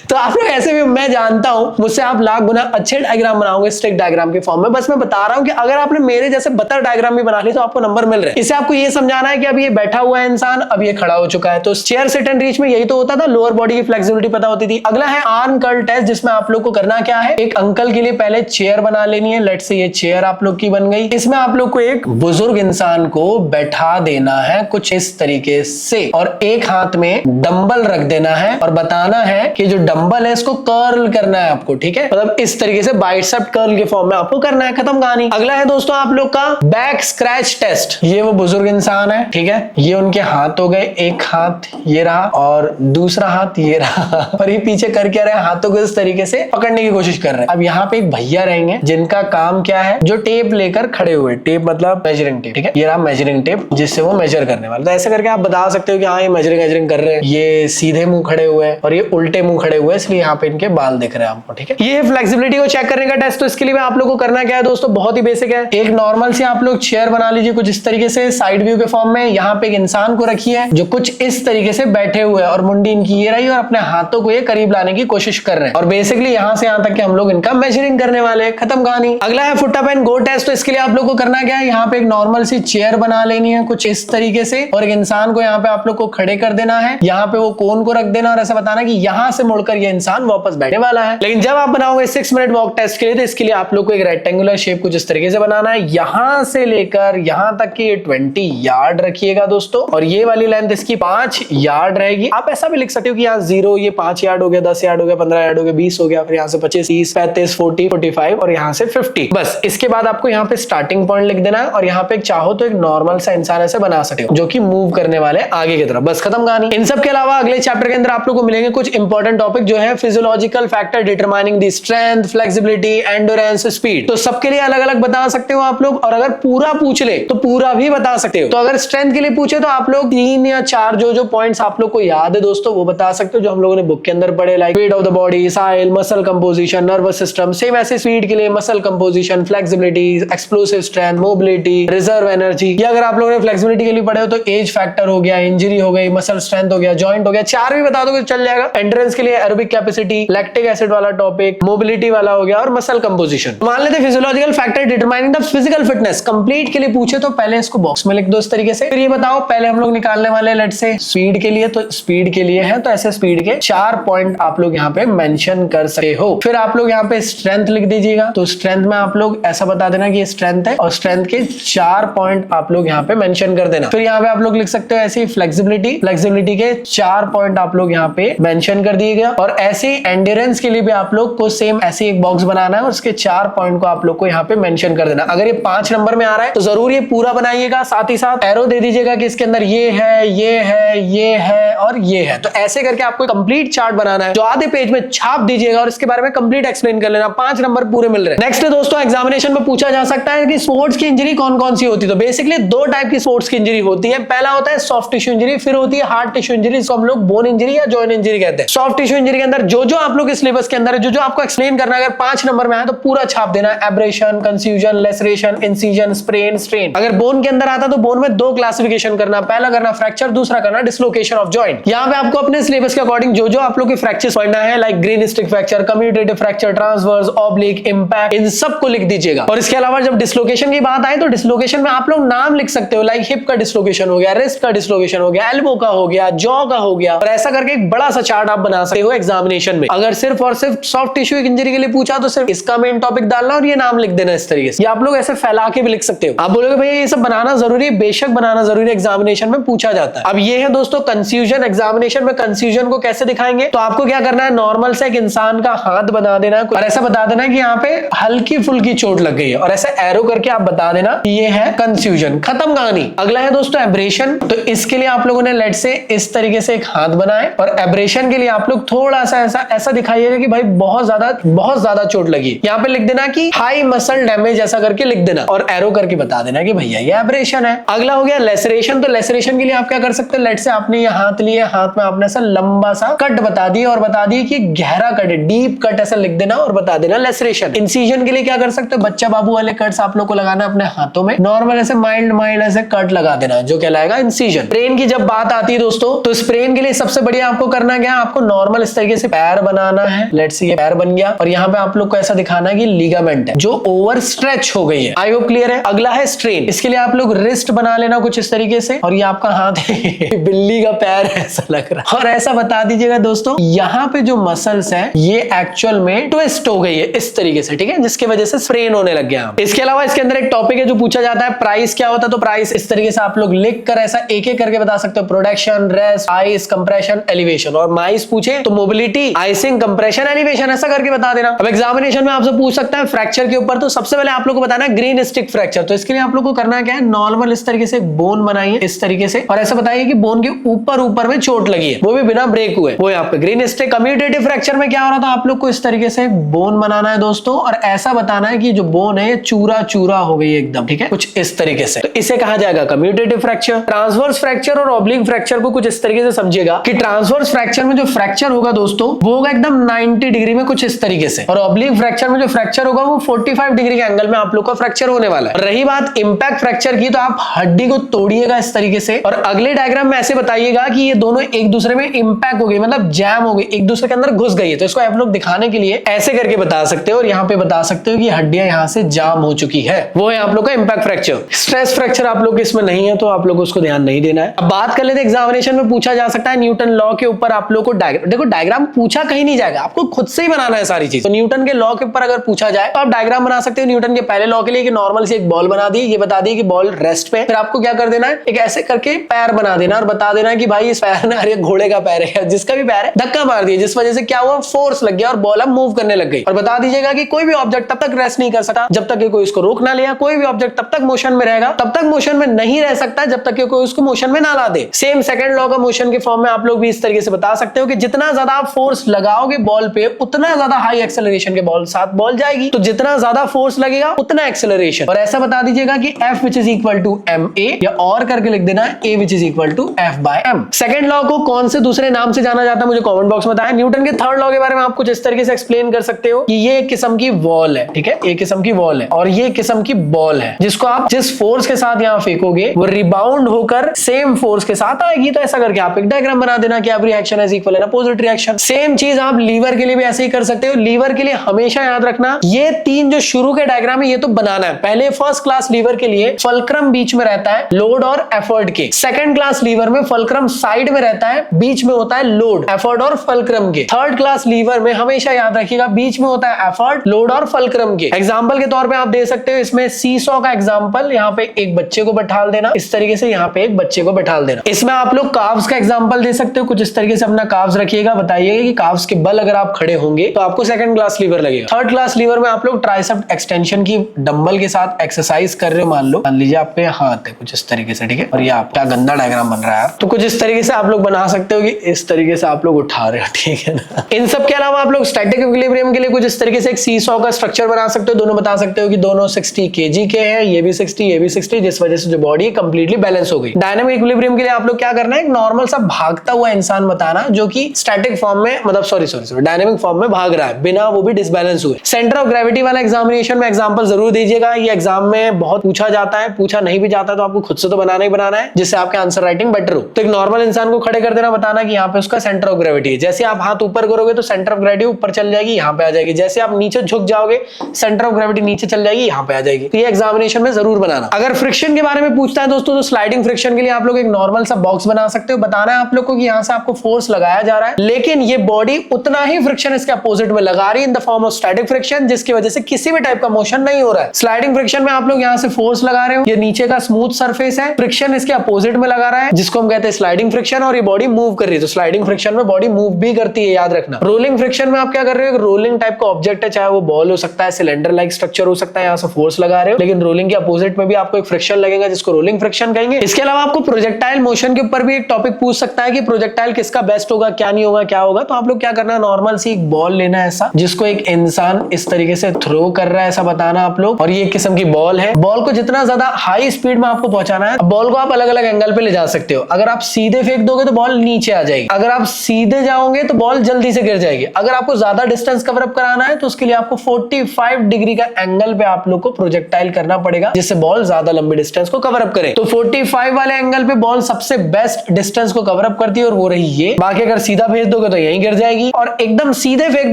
तो आप लोग ऐसे भी, मैं जानता हूं मुझसे आप लाख गुना अच्छे डायग्राम बनाओगे स्टिक डायग्राम के फॉर्म में। बस मैं बता रहा हूं कि अगर आपने मेरे जैसे बतर डायग्राम भी बना ली तो आपको नंबर मिल रहे हैं। इससे आपको ये समझाना है कि अब ये बैठा हुआ है इंसान, अब ये खड़ा हो चुका है। तो चेयर सिट एंड रीच में यही तो होता था, लोअर बॉडी की फ्लेक्सिबिलिटी पता होती थी। अगला है आर्म कर्ल टेस्ट, जिसमें आप लोग को करना क्या है, एक अंकल के लिए पहले चेयर बना लेनी है। लेट्स से ये चेयर आप लोग की बन गई। इसमें आप लोग को एक बुजुर्ग इंसान को बैठा देना है कुछ इस तरीके से, और एक हाथ में डंबल रख देना है और बताना है कि जो डंबल है इसको कर्ल करना है आपको, ठीक है। मतलब इस तरीके से बाइसेप कर्ल के फॉर्म में आपको करना है, खत्म कहानी। अगला है दोस्तों आप लोग का बैक स्क्रैच टेस्ट। ये वो बुजुर्ग इंसान है, ठीक है, ये उनके हाथ हो गए, एक हाथ ये रहा और दूसरा हाथ ये रहा और ये पीछे कर क्या रहे हैं, हाथों को इस तरीके से पकड़ने की कोशिश कर रहे हैं। अब यहाँ पे एक भैया रहेंगे जिनका काम क्या है, जो टेप लेकर खड़े हुए, टेप मतलब मेजरिंग टेप, ठीक है, ये रहा मेजरिंग टेप जिससे वो मेजर करने वाला। तो ऐसे करके आप बता सकते हो कि हाँ ये मेजरिंग कर रहे हैं, ये सीधे मुंह खड़े हुए हैं और ये उल्टे मुंह खड़े हुए, इसलिए यहाँ पे इनके बाल दिख रहे हैं आपको, ठीक है। ये फ्लेक्सिबिलिटी को चेक करने का टेस्ट। तो इसके लिए आप लोग को करना क्या है दोस्तों, बहुत ही बेसिक है। एक नॉर्मल से आप लोग चेयर बना लीजिए कुछ इस तरीके से साइड व्यू के फॉर्म में। यहाँ पे एक इंसान को रखिए जो कुछ इस तरीके से बैठे हुए हैं और मुंडी इनकी ये रही और अपने हाथों को ये करीब लाने की कोशिश कर रहे हैं, और बेसिकली यहाँ से यहाँ तक कि हम लोग इनका मेजरिंग करने वाले हैं, खत्म कहानी। अगला है foot up and go test. तो इसके लिए आप लोग को करना क्या है, यहाँ पे एक नॉर्मल सी चेयर बना लेनी है कुछ इस तरीके से, और एक इंसान को यहाँ पे आप लोग को खड़े कर देना है, यहाँ पे वो कोन को रख देना और ऐसा बताना कि यहाँ से मुड़कर ये इंसान वापस बैठने वाला है। लेकिन जब आप बनाओगे 6 मिनट वॉक टेस्ट के लिए, तो इसके लिए आप लोग को एक रेक्टेंगुलर शेप कुछ इस तरीके से बनाना है, यहां से लेकर यहां तक की 20 यार्ड रखिएगा दोस्तों, और ये वाली लेंथ इसकी 5 यार्ड रहेगी। आप ऐसा भी लिख सकते हो कि यहाँ 0 ये 5 यार्ड हो गया, 10 यार्ड हो गया, 15 यार्ड हो गया, 20 हो गया, फिर यहाँ से 25, 30, 35, 40, 45 और यहाँ से 50। बस इसके बाद आपको यहाँ पे स्टार्टिंग पॉइंट लिख देना है, और यहाँ पे चाहो तो एक नॉर्मल सा इंसान ऐसे बना सकते हो जो कि मूव करने वाले आगे की तरफ। बस खत्म कहानी। इन सब के अलावा अगले चैप्टर के अंदर आप लोग को मिलेंगे कुछ इंपॉर्टेंट टॉपिक जो है physiological factor determining the strength, flexibility, endurance, speed. तो सबके लिए अलग अलग बता सकते हो आप लोग, और अगर पूरा पूछ ले तो पूरा भी बता सकते हो। तो अगर स्ट्रेंथ के लिए पूछे तो आप लोग 3 या 4 जो पॉइंट्स आप लोग को याद है दोस्तों वो बता सकते हो, जो हम लोगों ने बुक के अंदर पढ़े, like weight of the body, size, muscle composition, nervous system. Same ऐसे स्पीड के लिए muscle composition, flexibility, explosive strength, mobility, reserve energy. या अगर आप लोगों ने फ्लेक्सिबिलिटी के लिए पढ़े हो तो एज फैक्टर हो गया, इंजरी हो गई, मसल स्ट्रेंथ हो गया, जॉइंट हो गया, 4 भी बता दोगे चल जाएगा। एंड्योरेंस के लिए एरोबिक कैपेसिटी, लैक्टिक एसिड वाला टॉपिक, मोबिलिटी वाला हो गया, और मसल कंपोजिशन। मान लेते physiological factor determining the physical fitness complete के लिए पूछे तो पहले इसको बॉक्स में लिख दो इस तरीके से। फिर ये बताओ पहले हम लोग निकालने वाले लेट से स्पीड के लिए, तो स्पीड के लिए है तो ऐसे स्पीड के 4 पॉइंट आप लोग यहाँ पे मेंशन कर सकते हो। फिर आप लोग यहाँ पे स्ट्रेंथ लिख दीजिएगा, तो स्ट्रेंथ में आप लोग ऐसा बता देना कि ये स्ट्रेंथ है, और स्ट्रेंथ के 4 पॉइंट आप लोग यहाँ पे मेंशन कर देना। फिर यहाँ पे आप लोग लिख सकते हो ऐसी फ्लेक्सिबिलिटी, फ्लेक्सिबिलिटी के 4 पॉइंट आप लोग यहाँ पे मेंशन कर दिएगा। और ऐसे एंड्योरेंस के लिए भी आप लोग को सेम ऐसे एक बॉक्स बनाना है और उसके 4 पॉइंट को आप लोग को यहाँ पे मेंशन कर देना। अगर ये 5 नंबर में आ रहा है तो जरूर ये पूरा बनाइएगा, साथ ही साथ एरो दे दीजिएगा कि इसके अंदर ये है, ये है, ये है और ये है। तो ऐसे करके आपको कंप्लीट चार्ट बनाना है जो आधे पेज में छाप दीजिएगा और इसके बारे में कंप्लीट एक्सप्लेन कर लेना। 5 नंबर पूरे मिल रहे हैं। नेक्स्ट दोस्तों एग्जामिनेशन में पूछा जा सकता है कि स्पोर्ट्स की इंजरी कौन कौन सी की होती है। तो बेसिकली दो टाइप की स्पोर्ट्स की इंजरी होती है। पहला होता है सॉफ्ट टिश्यू इंजरी, फिर होती है हार्ड टिश्यू इंजरी, इसको हम लोग बोन इंजरी या जॉइंट इंजरी कहते हैं। सॉफ्ट टिश्यू इंजरी के अंदर जो आप लोग सिलेबस के अंदर है, जो आपको एक्सप्लेन करना है, अगर 5 नंबर में आया तो पूरा छाप देना है। Abrasion, contusion, laceration, incision, sprain, strain. अगर बोन के अंदर आता तो बोन में 2 क्लासिफिकेशन करना, पहला करना फ्रैक्चर, दूसरा करना डिसलोकेशन ऑफ जॉइंट। यहाँ पे आपको अपने सिलेबस के अकॉर्डिंग जो आप लोग के फ्रैक्चर्स पढ़ना है, like green stick fracture, commutative fracture, transverse, oblique, impact, इन सबको लिख दीजिएगा। और इसके अलावा जब डिसलोकेशन की बात आए तो डिसलोकेशन में आप लोग नाम लिख सकते हो, लाइक हिप का डिसलोकेशन हो गया, रिस्ट का डिसलोकेशन हो गया, एल्बो का हो गया, जॉ का हो गया, और ऐसा करके एक बड़ा सा चार्ट आप बना सकते हो एग्जामिनेशन में। अगर सिर्फ और सिर्फ सॉफ्ट टिश्यू इंजरी के लिए पूछा तो सिर्फ इसका मेन टॉपिक डालना और ये नाम लिख देना इस तरीके से। आप लोग ऐसे फैला के भी लिख सकते हो। आप बोलोगे भैया ये सब बनाना जरूरी है, बेशक बनाना जरूरी है, एग्जामिनेशन में पूछा जाता है। अब ये है दोस्तों कंफ्यूजन। एग्जामिनेशन में कंफ्यूजन को कैसे दिखाएंगे, तो आपको क्या करना है, नॉर्मल से एक इंसान का हाथ बना देना और ऐसा बता देना कि यहाँ पे हल्की फुल्की चोट लग गई है, और ऐसे एरो करके आप बता देना ये है कंफ्यूजन, खत्म कहानी। अगला है दोस्तों एब्रेशन। तो इसके लिए आप लोगों ने लेट से इस तरीके से एक हाथ बनाए, और एब्रेशन के लिए आप लोग थोड़ा सा ऐसा दिखाइएगा कि भाई बहुत ज्यादा चोट लगी। यहाँ पे लिख देना कि हाई मसल डैमेज, ऐसा करके लिख देना और एरो करके बता देना कि भैया ये एब्रेशन है। अगला हो गया लेसरेशन। तो लेसरेशन के लिए आप क्या कर सकते हैं, लेट से आपने ये हाथ लिए, हाथ में आपने ऐसा लंबा सा कट बता दिया और बता दिए कि गहरा कट है, डीप कट, ऐसा लिख देना और बता देना लेसरेशन। इंसिजन के लिए क्या कर सकते हो, बच्चा बाबू वाले कट्स आप लोग को लगाना अपने हाथों में, नॉर्मल ऐसे माइल्ड ऐसे कट लगा देना, जो कहलाएगा इंसिजन। स्प्रेन की जब बात आती है दोस्तों, तो स्प्रेन के लिए सबसे बढ़िया आपको करना क्या, आपको नॉर्मल इस तरीके से पैर बनाना है। लेट्स से ये पैर बन गया, और यहाँ पे आप लोग को ऐसा दिखाना है कि लिगामेंट है जो ओवर स्ट्रेच हो गई है। आई होप क्लियर है। अगला है स्ट्रेन। इसके लिए आप लोग रिस्ट बना लेना कुछ इस तरीके से, और ये आपका हाथ है बिल्ली का पैर है ऐसा लग रहा है, और ऐसा बता दीजिएगा दोस्तों यहाँ पे जो मसल्स है ये एक्चुअल में ट्विस्ट हो गई है इस तरीके से, ठीक है, जिसकी वजह से स्प्रेन होने लग गया। इसके अलावा इसके अंदर एक टॉपिक है जो पूछा जाता है, प्राइस क्या होता है। तो प्राइस इस तरीके से आप लोग लिख कर ऐसा एक एक करके बता सकते हो, production, rest, ice, compression, elevation. और माइस पूछे तो मोबिलिटी, आइसिंग, कंप्रेशन, एलिवेशन, ऐसा करके बता देना। अब एग्जामिनेशन में आपसे पूछ सकता है फ्रैक्चर के ऊपर, तो सबसे पहले आप लोग को बताना है ग्रीन स्टिक फ्रैक्चर। तो इसके लिए आप लोग को करना क्या है, नॉर्मल इस तरीके से बोन बनाइए इस तरीके से, और ऐसा बताइए कि बोन के ऊपर में चोट लगी है, वो भी बिना ब्रेक हुए, वो यहाँ पे ग्रीन स्टिक। कम्यूटेटिव फ्रैक्चर में क्या हो रहा था, आप लोग को इस तरीके से बोन बनाना है दोस्तों, और ऐसा बताना है कि जो बोन है चूरा हो गई एकदम, ठीक है, कुछ इस तरीके से। तो इसे कहा जाएगा कम्यूटेटिव फ्रैक्चर। ट्रांसवर्स फ्रैक्चर और ऑब्लिक फ्रैक्चर को कुछ इस तरीके से समझिएगा कि ट्रांसवर्स फ्रैक्चर में जो फ्रैक्चर होगा दोस्तों वो होगा एकदम 90 डिग्री में कुछ इस तरीके से, और ऑब्लिक फ्रैक्चर में जो फ्रैक्चर होगा वो 45 डिग्री के एंगल में आप लोग का फ्रैक्चर होने वाला है। रही बात इंपैक्ट फ्रैक्चर की, तो आप हड्डी को तोड़िएगा इस तरीके से, और अगले डायग्राम में ऐसे बताइएगा कि ये दोनों एक दूसरे में इंपैक्ट हो गई, मतलब जैम हो गई, एक दूसरे के अंदर घुस गई है। तो इसको आप लोग दिखाने के लिए ऐसे करके बता सकते हो, और यहाँ पे बता सकते हो कि हड्डियां यहाँ से जाम हो चुकी है, वो है आप लोग का इंपैक्ट फ्रैक्चर। स्ट्रेस फ्रैक्चर आप लोग इसमें नहीं है, तो आप लोग उसको ध्यान नहीं देना है। अब बात कर लेते हैं एग्जामिनेशन में पूछा जा सकता है न्यूटन लॉ के ऊपर आप लोग को डायग्राम। देखो डायग्राम पूछा कहीं नहीं जाएगा, आपको खुद से ही बनाना है सारी चीज। तो न्यूटन के लॉ के ऊपर अगर पूछा जाए तो आप डायग्राम बना सकते हो। न्यूटन के पहले लॉ के लिए कि नॉर्मल से एक बॉल बना दी, ये बता दी कि बॉल रेस्ट पे, फिर आपको क्या कर देना है, एक ऐसे करके पैर बना देना और बता देना कि भाई इस पैर ने, अरे घोड़े का पैर है, जिसका भी पैर है, धक्का मार दिया, जिस वजह से क्या हुआ, फोर्स लग गया और बॉल अब मूव करने लग गई। और बता दीजिएगा कि कोई भी ऑब्जेक्ट तब तक रेस्ट नहीं कर सकता जब तक कि कोई उसको रोक ना ले, कोई भी ऑब्जेक्ट तब तक मोशन में रहेगा, तब तक मोशन में नहीं रह सकता जब तक कि कोई उसको मोशन में ना ला दे। सेम सेकंड लॉ का मोशन के फॉर्म में आप लोग भी इस तरीके से बता सकते हो कि जितना ज्यादा आप फोर्स लगाओगे बॉल पे, उतना ज्यादा हाई एक्सेलरेशन के बॉल साथ बॉल जाएगी, तो जितना ज्यादा फोर्स लगेगा उतना एक्सेलरेशन। और ऐसा बता दीजिएगा कि F which is equal to ma, या और करके लिख देना A which is equal to F by m। Second law को कौन से दूसरे नाम से जाना जाता है मुझे कमेंट बॉक्स में बताएं। न्यूटन के थर्ड लॉ के बारे में आप कुछ इस तरीके से एक्सप्लेन कर सकते हो कि ये एक किस्म की वॉल है, ठीक है, एक किस्म की वॉल है, और ये किस्म की बॉल है जिसको आप जिस फोर्स के साथ यहाँ फेंकोगे वो रिबाउंड होकर सेम फोर्स के साथ आएगी। तो ऐसा करके आप एक डायग्राम बना देना कि every action is equal and opposite reaction. Same चीज आप लीवर के लिए भी ऐसे ही कर सकते हो। लीवर के लिए हमेशा याद रखना ये तीन जो शुरू के डायग्राम है ये तो बनाना है। पहले फर्स्ट क्लास लीवर के लिए फल्क्रम बीच में रहता है लोड और एफर्ट के। सेकंड क्लास लीवर में फल्क्रम साइड में रहता है, बीच में होता है लोड, एफर्ट और फल्क्रम के। थर्ड क्लास लीवर में हमेशा याद रखिएगा बीच में होता है एफर्ट, लोड और फल्क्रम के। एग्जांपल के तौर पे आप दे सकते हो इसमें सीसॉ का एग्जांपल, यहाँ पे एक बच्चे को बैठाल देना इस तरीके से, यहाँ पे एक बच्चे को बैठाल देना। इसमें आप लोग काव्स का एग्जांपल दे सकते हो, कुछ इस तरीके से अपना काव्स रखिएगा, बताइएगा कि काव्स के बल अगर आप खड़े होंगे तो आपको सेकंड क्लास लीवर लगेगा। थर्ड क्लास लीवर में आप लोग ट्राइसेप्स एक्सटेंशन की डंबल के साथ एक्सरसाइज कर रहे हो, मान लीजिए आपके हाथ है कुछ इस तरीके से, ठीक है, और ये आपका गंदा डायग्राम बन रहा है, तो कुछ इस तरीके से आप लोग बना सकते हो कि इस तरीके से आप लोग उठा रहे हो, ठीक है ना। इन सब के अलावा आप लोग स्टैटिक इक्विलिब्रियम के लिए कुछ इस तरीके से एक सीसॉ का स्ट्रक्चर बना सकते हो। दोनों बता सकते हो कि दोनों 60 kg के हैं, ये भी 60 ये भी 60, जिस वजह से जो बॉडी कंप्लीटली बैलेंस हो गई। डायनामिक इक्विलिब्रियम के लिए आप लोग क्या करना है, एक नॉर्मल सा भागता हुआ इंसान बताना जो कि स्टैटिक फॉर्म में, मतलब सॉरी डायनामिक फॉर्म में भाग रहा है बिना वो भी डिसबैलेंस हुए। सेंटर ऑफ ग्रेविटी वाला एग्जामिनेशन में एग्जांपल जरूर दीजिएगा, ये एग्जाम में बहुत पूछा जाता है, पूछा नहीं भी जाता तो आपको खुद से तो बनाना ही बनाना है जिससे आपके आंसर राइटिंग बेटर हो। तो एक नॉर्मल इंसान को खड़े कर देना, बताना कि यहाँ पे उसका सेंटर ऑफ ग्रेविटी है। जैसे आप हाथ ऊपर करोगे तो सेंटर ऑफ ग्रेविटी ऊपर चल जाएगी, यहाँ पे आ जाएगी। जैसे आप नीचे झुक जाओगे सेंटर ऑफ ग्रेविटी नीचे चल जाएगी, यहाँ पे आ जाएगी। तो ये एग्जामिनेशन में जरूर बनाना। अगर फ्रिक्शन के बारे में पूछता है दोस्तों तो स्लाइडिंग फ्रिक्शन के लिए आप लोग एक नॉर्मल सा बॉक्स बना सकते हो। बताना है आप लोग को कि यहाँ से आपको फोर्स लगाया जा रहा है, लेकिन ये बॉडी उतना ही फ्रिक्शन इसके अपोजिट में लगा रही है in the form of static friction, जिसकी वजह से किसी भी टाइप का मोशन नहीं हो रहा है। स्लाइडिंग फ्रिक्शन में आप लोग यहाँ से फोर्स लगा रहे हो, ये नीचे का स्मूथ सरफेस है, फ्रिक्शन इसके अपोजिट में लगा रहा है जिसको हम कहते हैं स्लाइडिंग फ्रिक्शन, और ये बॉडी मूव कर रही है। तो स्लाइडिंग फ्रिक्शन में बॉडी मूव भी करती है, याद रखना। रोलिंग फ्रिक्शन में आप क्या कर रहे हो, रोलिंग टाइप का ऑब्जेक्ट है, चाहे वो बॉल हो सकता है, सिलेंडर लाइक स्ट्रक्चर हो सकता है, यहाँ से फोर्स लगा रहे हो, लेकिन रोलिंग के अपोजिट में भी आपको एक फ्रिक्शन लगेगा जिसको रोलिंग फ्रिक्शन कहेंगे। इसके अलावा आपको प्रोजेक्टाइल मोशन के ऊपर भी एक टॉपिक पूछ सकता है कि प्रोजेक्टाइल किसका बेस्ट होगा, क्या नहीं होगा, क्या होगा। तो आप लोग क्या करना है, नॉर्मल सी एक बॉल लेना है ऐसा, जिसको एक इंसान इस तरीके से थ्रो कर रहा है, ऐसा बताना आप लोग। और ये एक किस्म की बॉल है, बॉल को जितना ज्यादा हाई स्पीड में आपको पहुंचाना है। बॉल को आप अलग अलग एंगल पे ले जा सकते हो। अगर आप सीधे फेंक दोगे तो बॉल नीचे आ जाएगी, अगर आप सीधे जाओगे तो बॉल जल्दी से गिर जाएगी। अगर आपको ज्यादा डिस्टेंस कवर अप कराना है तो उसके लिए आपको 45 डिग्री का एंगल पे आप लोग को प्रोजेक्टाइल करना पड़ेगा, जिससे बॉल ज्यादा लंबी डिस्टेंस को कवर अप करे। तो 45 वाले एंगल पे बॉल सबसे बेस्ट डिस्टेंस को कवर अप करती है और वो रही ये। बाकी अगर सीधा भेज दोगे तो यहीं गिर जाएगी, और एकदम सीधे फेंक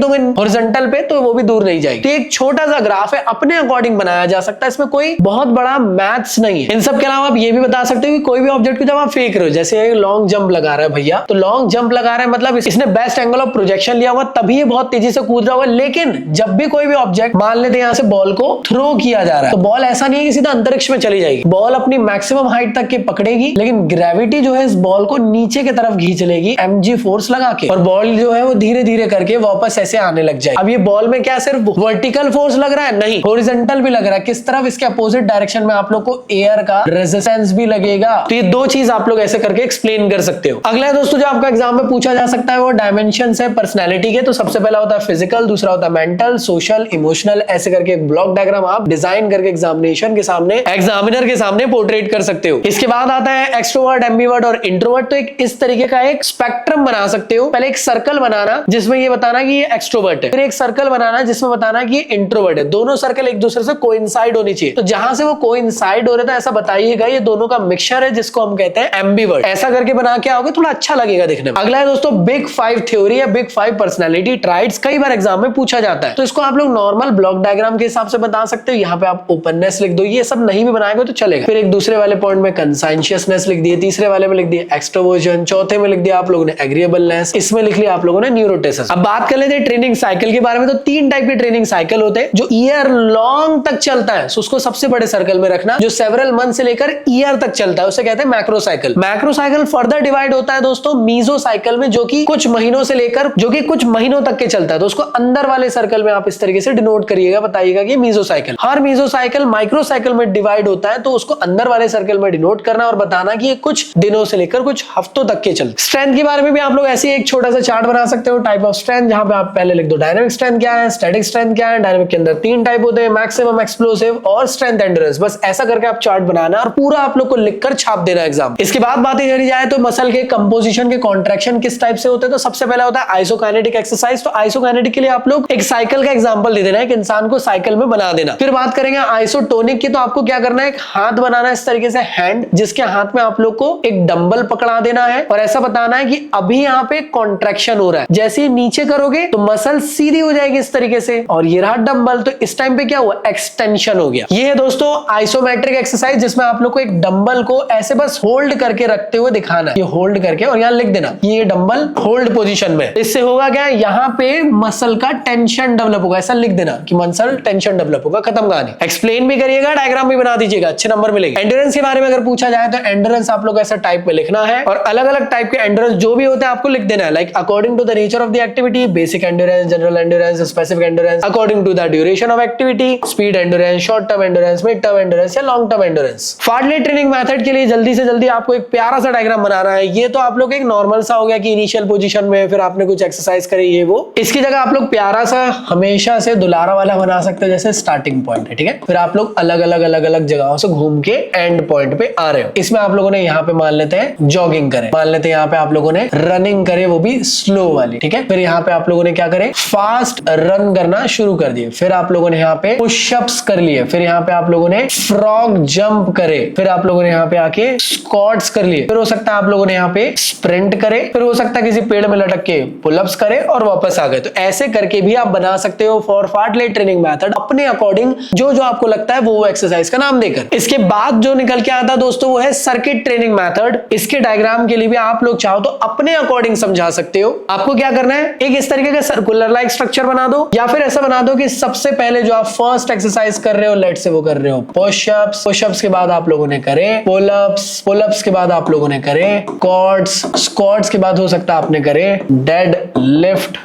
दोगे हॉरिजॉन्टल पे तो वो भी दूर नहीं जाएगी। तो एक छोटा सा ग्राफ है, अपने अकॉर्डिंग बनाया जा सकता है, इसमें कोई बहुत बड़ा मैथ्स नहीं है। इन सब के अलावा आप ये भी बता सकते हो कि कोई भी ऑब्जेक्ट को जब आप फेंक रहे हो, जैसे लॉन्ग जंप लगा रहा है भैया, तो लॉन्ग जंप लगा रहा है मतलब इसने बेस्ट एंगल ऑफ प्रोजेक्शन लिया होगा, तभी ये बहुत तेजी से कूद रहा होगा। लेकिन जब भी कोई भी ऑब्जेक्ट, मान लेते हैं यहाँ से बॉल को थ्रो किया जा रहा है, तो बॉल ऐसा नहीं है कि सीधा अंतरिक्ष में चली जाएगी, बॉल अपनी मैक्सिमम हाइट तक के पकड़ेगी, लेकिन ग्रेविटी जो है इस बॉल को नीचे की तरफ खींच लेगी mg फोर्स लगा के, और बॉल जो है वो धीरे धीरे करके वापस ऐसे आने लग जाएगी। अब ये बॉल में क्या सिर्फ वर्टिकल फोर्स लग रहा है, नहीं, हॉरिजॉन्टल भी लग रहा है। किस तरफ, इसके अपोजिट डायरेक्शन में आप लोग को एयर का रेजिस्टेंस भी लगेगा। तो ये दो चीज आप लोग ऐसे करके एक्सप्लेन कर सकते हो। अगला दोस्तों जो आपका एग्जाम में पूछा जा सकता है वो डायमेंशन है पर्सनैलिटी के। तो सबसे पहला होता है फिजिकल, दूसरा होता है मेंटल, सोशल, इमोशनल। ऐसे करके एक ब्लॉक डायग्राम आप डिजाइन करके एग्जामिनेशन के सामने, एग्जामिनर के सामने पोर्ट्रेट कर सकते हो। इसके बाद आता है एक्सट्रोवर्ट, एम्बिवर्ट और इंट्रोवर्ट। तो एक इस तरीके का एक स्पेक्ट्रम बना सकते हो। पहले एक सर्कल बनाना जिसमें ये बताना कि ये एक्सट्रोवर्ट है, फिर एक सर्कल बनाना जिसमें बताना कि ये इंट्रोवर्ट है। दोनों सर्कल एक दूसरे से कोइंसाइड होनी चाहिए। तो जहां से वो कोइंसाइड हो रहे थे ऐसा बताइएगा ये दोनों का मिक्सचर है, जिसको हम कहते हैं एम्बिवर्ट। ऐसा करके बना के आओगे थोड़ा अच्छा लगेगा दिखने में। अगला है दोस्तों बिग 5 थ्योरी या बिग 5 पर्सनालिटी ट्राइट्स। कई बार एग्जाम में पूछा जाता है, तो इसको आप लोग नॉर्मल ब्लॉक डायग्राम के हिसाब से बता सकते हो। यहाँ पे आप ओपननेस लिख दो, ये सब नहीं भी बनाएंगे तो चलेगा। फिर एक दूसरे वाले पॉइंट में कंसाइंशियसनेस लिख दिए, तीसरे वाले में लिख दिया एक्सट्रोवर्जन, चौथे में लिख दिया आप लोगों ने एग्रीएबलनेस, इसमें लिख लिया आप लोगों ने न्यूरोटिसिज्म। अब बात कर लेते हैं ट्रेनिंग साइकिल के बारे में। तो 3 टाइप के ट्रेनिंग साइकिल होते हैं। जो ईयर लॉन्ग तक चलता है उसको सबसे बड़े सर्कल में रखना। जो सेवरल मंथ से लेकर ईयर तक चलता है उसे कहते हैं macro cycle. Macro cycle further divide होता है दोस्तों मीजो साइकिल में, जो कि कुछ महीनों से लेकर जो कि कुछ महीनों तक के चलता है। तो उसको अंदर वाले सर्कल में आप इस तरीके से डिनोट करिएगा, बताइएगा कि मीजो साइकिल। हर मीजो साइकिल माइक्रो साइकिल में डिवाइड होता है, तो उसको अंदर वाले सर्कल में डिनोट करना और बताना कि ये कुछ दिनों से लेकर कुछ हफ्तों तक के चलते। स्ट्रेंथ के बारे में भी आप लोग ऐसे एक छोटा सा चार्ट बना सकते हो, टाइप ऑफ स्ट्रेंथ, जहां पे आप पहले लिख दो डायनामिक स्ट्रेंथ क्या है, स्टैटिक स्ट्रेंथ क्या है। डायनामिक के अंदर 3 टाइप होते हैं, मैक्सिमम, एक्सप्लोसिव और स्ट्रेंथ एंड्योरेंस। बस ऐसा करके आप चार्ट बनाना और पूरा आप लोग को लिखकर छाप देना एग्जाम। इसके बाद बातें करी जाए तो मसल के कंपोजिशन के कॉन्ट्रैक्शन किस टाइप से होते हैं। तो सबसे पहला होता है आइसोकाइनेटिक एक्सरसाइज। तो आइसोकाइनेटिक के लिए आप लोग एक साइकिल का एग्जांपल दे देना है, एक इंसान को साइकिल में बना देना। फिर बात करेंगे आइसोटोनिक की। तो आपको क्या करना है, एक हाथ बनाना है इस तरीके से हैंड, जिसके हाथ में आप लोग को एक डंबल पकड़ा देना है और ऐसा बताना है कि अभी यहाँ पे कॉन्ट्रैक्शन हो रहा है। जैसे ही नीचे करोगे तो मसल सीधी हो जाएगी इस तरीके से, और ये रहा डंबल। तो इस टाइम पे क्या हुआ, एक्सटेंशन हो गया। ये है दोस्तों आइसोमेट्रिक एक्सरसाइज, जिसमें आप लोग को एक डंबल को ऐसे बस होल्ड करके रखते हुए दिखाना है। ये होल्ड करके, और यहाँ लिख देना ये डंबल होल्ड पोजीशन में। इससे होगा क्या, यहाँ पे मसल का टेंशन डेवलप होगा, ऐसा लिख देना कि मसल टेंशन डेवलप होगा, खत्म कहानी। एक्सप्लेन भी करिएगा, डायग्राम भी बना दीजिएगा, अच्छे नंबर मिलेंगे। एंड्योरेंस के बारे में अगर पूछा जाए तो एंड्योरेंस आप लोग ऐसा टाइप में लिखना है, और अलग अलग टाइप के एंड्योरेंस जो भी होते हैं आपको लिख देना है। Like according to the nature of the activity, basic endurance, general endurance, specific endurance, according to the duration of activity, speed endurance, short term endurance, mid term endurance या long term endurance. Fartlek training method के लिए जल्दी से जल्दी आपको एक प्यारा सा डायग्राम बनाना है। ये तो आप लोग एक नॉर्मल सा हो गया कि इनिशियल पोजीशन में फिर आपने कुछ एक्सरसाइज करी ये वो। इसकी जगह आप लोग प्यारा सा हमेशा से दुलारा वाला बना सकते हो, जैसे स्टार्टिंग पॉइंट है, ठीक है। फिर आप लोग अलग अलग अलग अलग जगहों से घूम के एंड पॉइंट पे आ रहे हो। इसमें आप लोगों ने यहाँ पे मान लेते हैं जॉगिंग करे, मान लेते हैं यहाँ पे आप लोगों ने रनिंग करे, वो भी स्लो वाली, ठीक है। फिर यहाँ पे आप लोगों ने क्या करे, फास्ट रन करना शुरू कर दिए। फिर आप लोगों ने यहाँ पे पुशअप्स कर लिए। फिर यहाँ पे आप लोगों ने फ्रॉग जंप करे। फिर आप लोगों ने यहाँ पे आके स्क्वाट्स कर लिए। फिर हो सकता है आप लोगों ने यहाँ पे स्प्रिंट करे। फिर हो सकता है किसी पेड़ में लटक के पुलअप्स करे और वापस आ गए। तो ऐसे करके भी आप बना सकते हो फॉर फार्टलेट ट्रेनिंग मेथड अपने अकॉर्डिंग, जो जो आपको लगता है वो एक्सरसाइज का नाम देकर। इसके बाद जो निकल के आता है दोस्तों वो है सर्किट ट्रेनिंग मेथड। इसके डायग्राम के लिए भी आप लोग चाहो तो अपने अकॉर्डिंग समझा सकते हो। आपको क्या करना है, एक इस तरीके का सर्कुलर लाइक स्ट्रक्चर बना दो, या फिर ऐसा बना दो कि सबसे पहले जो आप फर्स्ट एक्सरसाइज कर रहे हो लेट से वो कर रहे हो पुशअप्स, पुशअप्स के बाद आप लोगों ने करे पुलअप्स, पुलअप्स के बाद आप लोगों ने करे स्क्वाट्स, स्क्वाट्स के बाद हो सकता है आपने करे डेड लिफ्ट,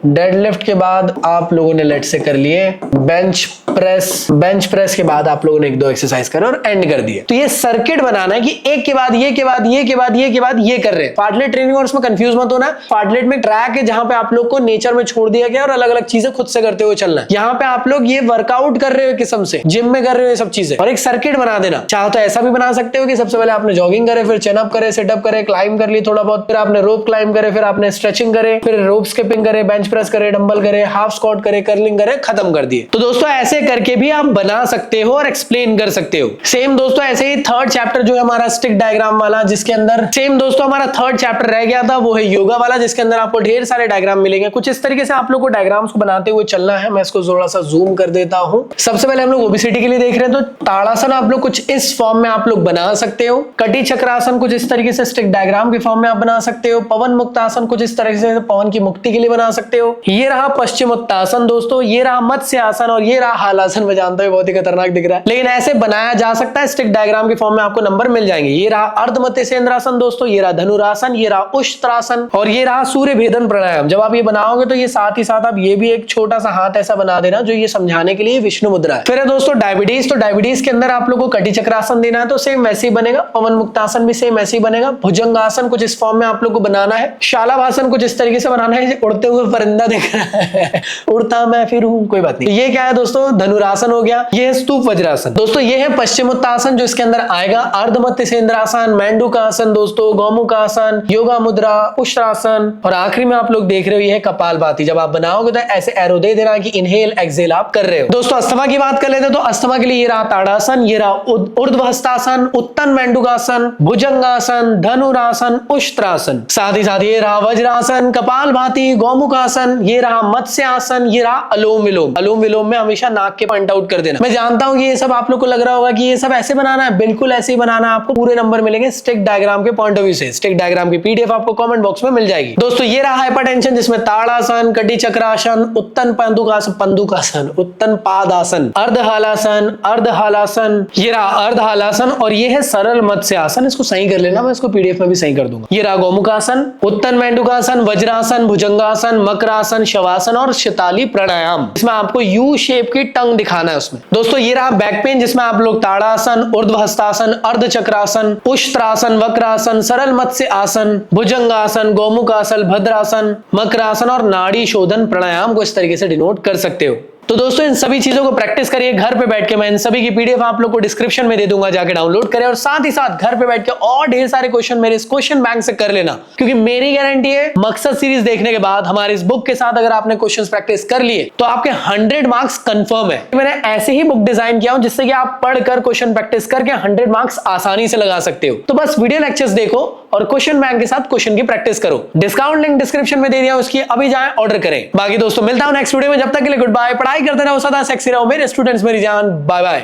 डेड लिफ्ट के बाद आप लोगों ने लेट से कर लिए बेंच प्रेस, बेंच प्रेस के बाद आप लोगों ने एक दो एक्सरसाइज करे और एंड कर दिए। तो ये सर्किट बनाना है कि एक के बाद ये के बाद ये के बाद ये के बाद ये कर रहे हैं। फार्टलेट ट्रेनिंग और उसमें कंफ्यूज मत होना। फार्टलेट में ट्रैक है जहां पे आप लोग को नेचर में छोड़ दिया गया और अलग अलग चीजें खुद से करते हुए चलना है। यहाँ पे आप लोग ये वर्कआउट कर रहे हो किस्म से, जिम में कर रहे हो ये सब चीजें, और एक सर्किट बना देना। चाहो तो ऐसा भी बना सकते हो कि सबसे पहले आपने जॉगिंग करे, फिर चेन अप करे, सिटअप करे, क्लाइंब कर ली थोड़ा बहुत, फिर आपने रोप क्लाइंब करे, फिर आपने स्ट्रेचिंग करे, फिर रोप स्किपिंग करे, बेंच प्रेस करे, डंबल करे, हाफ स्क्वाट करे, कर्लिंग करे, खत्म कर दिए। तो दोस्तों ऐसे करके भी आप बना सकते हो और एक्सप्लेन कर सकते हो। सेम दोस्तों ऐसे ही थर्ड चैप्टर जो है हमारा स्टिक डायग्राम वाला, जिसके अंदर सेम दोस्तों हमारा थर्ड चैप्टर रह गया था, वो है योगा वाला, जिसके अंदर आपको ढेर सारे डायग्राम मिलेंगे। कुछ इस तरीके से आप लोग को डायग्राम्स को बनाते हुए चलना है। मैं इसको थोड़ा सा जूम कर देता हूं। सबसे पहले हम लोग ओबेसिटी के लिए देख रहे हैं, तो ताड़ासन आप लोग कुछ इस फॉर्म में आप लोग बना सकते हो। कटी चक्रासन कुछ इस तरीके से स्टिक डायग्राम के फॉर्म में आप बना सकते हो। पवन मुक्तासन कुछ इस तरीके से पवन की मुक्ति के लिए बना सकते हो। ये रहा पश्चिमोत्तासन दोस्तों, ये रहा मत्स्य आसन और ये रहा हालासन। मैं जानता हूं बहुत ही खतरनाक दिख रहा है, लेकिन ऐसे बनाया जा सकता है। स्टिक डायग्राम के फॉर्म में आपको नंबर मिल जाएंगे। ये रहा अर्धमत्स्येंद्रासन दोस्तों, ये रहा धनुरासन, ये रहा उष्ट्रासन और ये रहा सूर्य भेदन प्राणायाम। जब आप ये बनाओगे तो ये साथ ही साथ आप ये भी एक छोटा सा हाथ ऐसा बना देना जो ये समझाने के लिए विष्णु मुद्रा है। फिर है दोस्तों डायबिटीज, तो डायबिटीज के अंदर आप लोगों को कटी चक्रासन देना है, तो सेम वैसे ही बनेगा। पवन मुक्तासन भी सेम ऐसे ही बनेगा। भुजंगासन कुछ इस फॉर्म में आप लोग को बनाना है। शालाभासन कुछ इस तरीके से बनाना है। उड़ते हुए परिंदा दिख रहा है, उड़ता मैं फिर हूं, कोई बात नहीं। ये क्या है दोस्तों, धनुरासन हो गया। ये है स्तूप वज्रासन दोस्तों। ये है पश्चिमोत्तासन जो इसके अंदर आएगा। अर्धमत्स्येंद्रासन, मेंढुकासन दोस्तों, गौमुखासन, योगा मुद्रा, उष्ट्रासन और आखिरी में आप लोग देख रहे हो ये है कपालभाति। जब आप बनाओगे तो ऐसे एरो दे देना कि इनहेल एक्सहेल आप कर रहे हो। दोस्तों अस्थमा की बात कर लेते हैं, तो अस्थमा के लिए ये रहा ताड़ासन, ये रहा ऊर्ध्वहस्तासन, उत्तन मेंढुकासन, भुजंगासन, धनुरासन, उष्ट्रासन। साथ ही साथ ये रहा वज्रासन, कपालभाति, गौमुखासन, ये रहा मत्स्यासन, ये रहा अलोम विलोम। अलोम विलोम में हमेशा नाक के पॉइंट आउट कर देना। मैं जानता हूं कि ये सब आप लोग को लग रहा होगा कि ये सब ऐसे बनाना है, बिल्कुल ऐसे ही बनाना है। आपको पूरे नंबर मिलेंगे स्टिक डायग्राम के पॉइंट ऑफ व्यू से। स्टिक डायग्राम की पीडीएफ आपको कमेंट बॉक्स में मिल जाएगी। दोस्तों ये रहा हाइपरटेंशन, जिसमें ताड़ासन, कटी चक्रासन, उत्तन पंदुकासन, उत्तन पादासन, अर्धहालासन, ये रहा अर्धहालासन और ये है सरल मत्स्यासन। इसको सही कर लेना, मैं इसको पीडीएफ में भी सही कर दूंगा। ये रहा गौमुखासन, उत्तन मेंढुकासन, वज्रासन, भुजंगासन, मकरासन, शवासन और शताली प्राणायाम। इसमें आपको यू शेप की टंग दिखाना है उसमें। दोस्तों ये रहा बैक पेन, जिसमें आप लोग ताड़ासन, ऊर्ध्वहस्तासन, अर्धचक्रासन, उष्ट्रासन, वक्रासन, सरल मत्स्य आसन, भुजंगासन, गौमुखासन, भद्रासन, मकरासन और नाड़ी शोधन प्राणायाम को इस तरीके से डिनोट कर सकते हो। तो दोस्तों इन सभी चीजों को प्रैक्टिस करिए घर पे बैठ के। मैं इन सभी की पीडीएफ आप लोग को डिस्क्रिप्शन में दे दूंगा, जाके डाउनलोड करें और साथ ही साथ घर पे बैठ के और ढेर सारे क्वेश्चन मेरे इस क्वेश्चन बैंक से कर लेना, क्योंकि मेरी गारंटी है मकसद सीरीज देखने के बाद हमारे इस बुक के साथ अगर आपने क्वेश्चंस प्रैक्टिस कर लिए तो आपके 100 मार्क्स कंफर्म है। मैंने ऐसे ही बुक डिजाइन किया हूं जिससे कि आप पढ़कर क्वेश्चन प्रैक्टिस करके 100 मार्क्स आसानी से लगा सकते हो। तो बस वीडियो लेक्चर्स देखो और क्वेश्चन बैंक के साथ क्वेश्चन की प्रैक्टिस करो। डिस्काउंट लिंक डिस्क्रिप्शन में दे दिया, उसकी अभी जाएं ऑर्डर करें। बाकी दोस्तों मिलता हूं नेक्स्ट वीडियो में, जब तक के लिए गुड बाय। पढ़ाई करते रहो, सदा सेक्सी रहो मेरे स्टूडेंट्स, मेरी जान। Bye bye.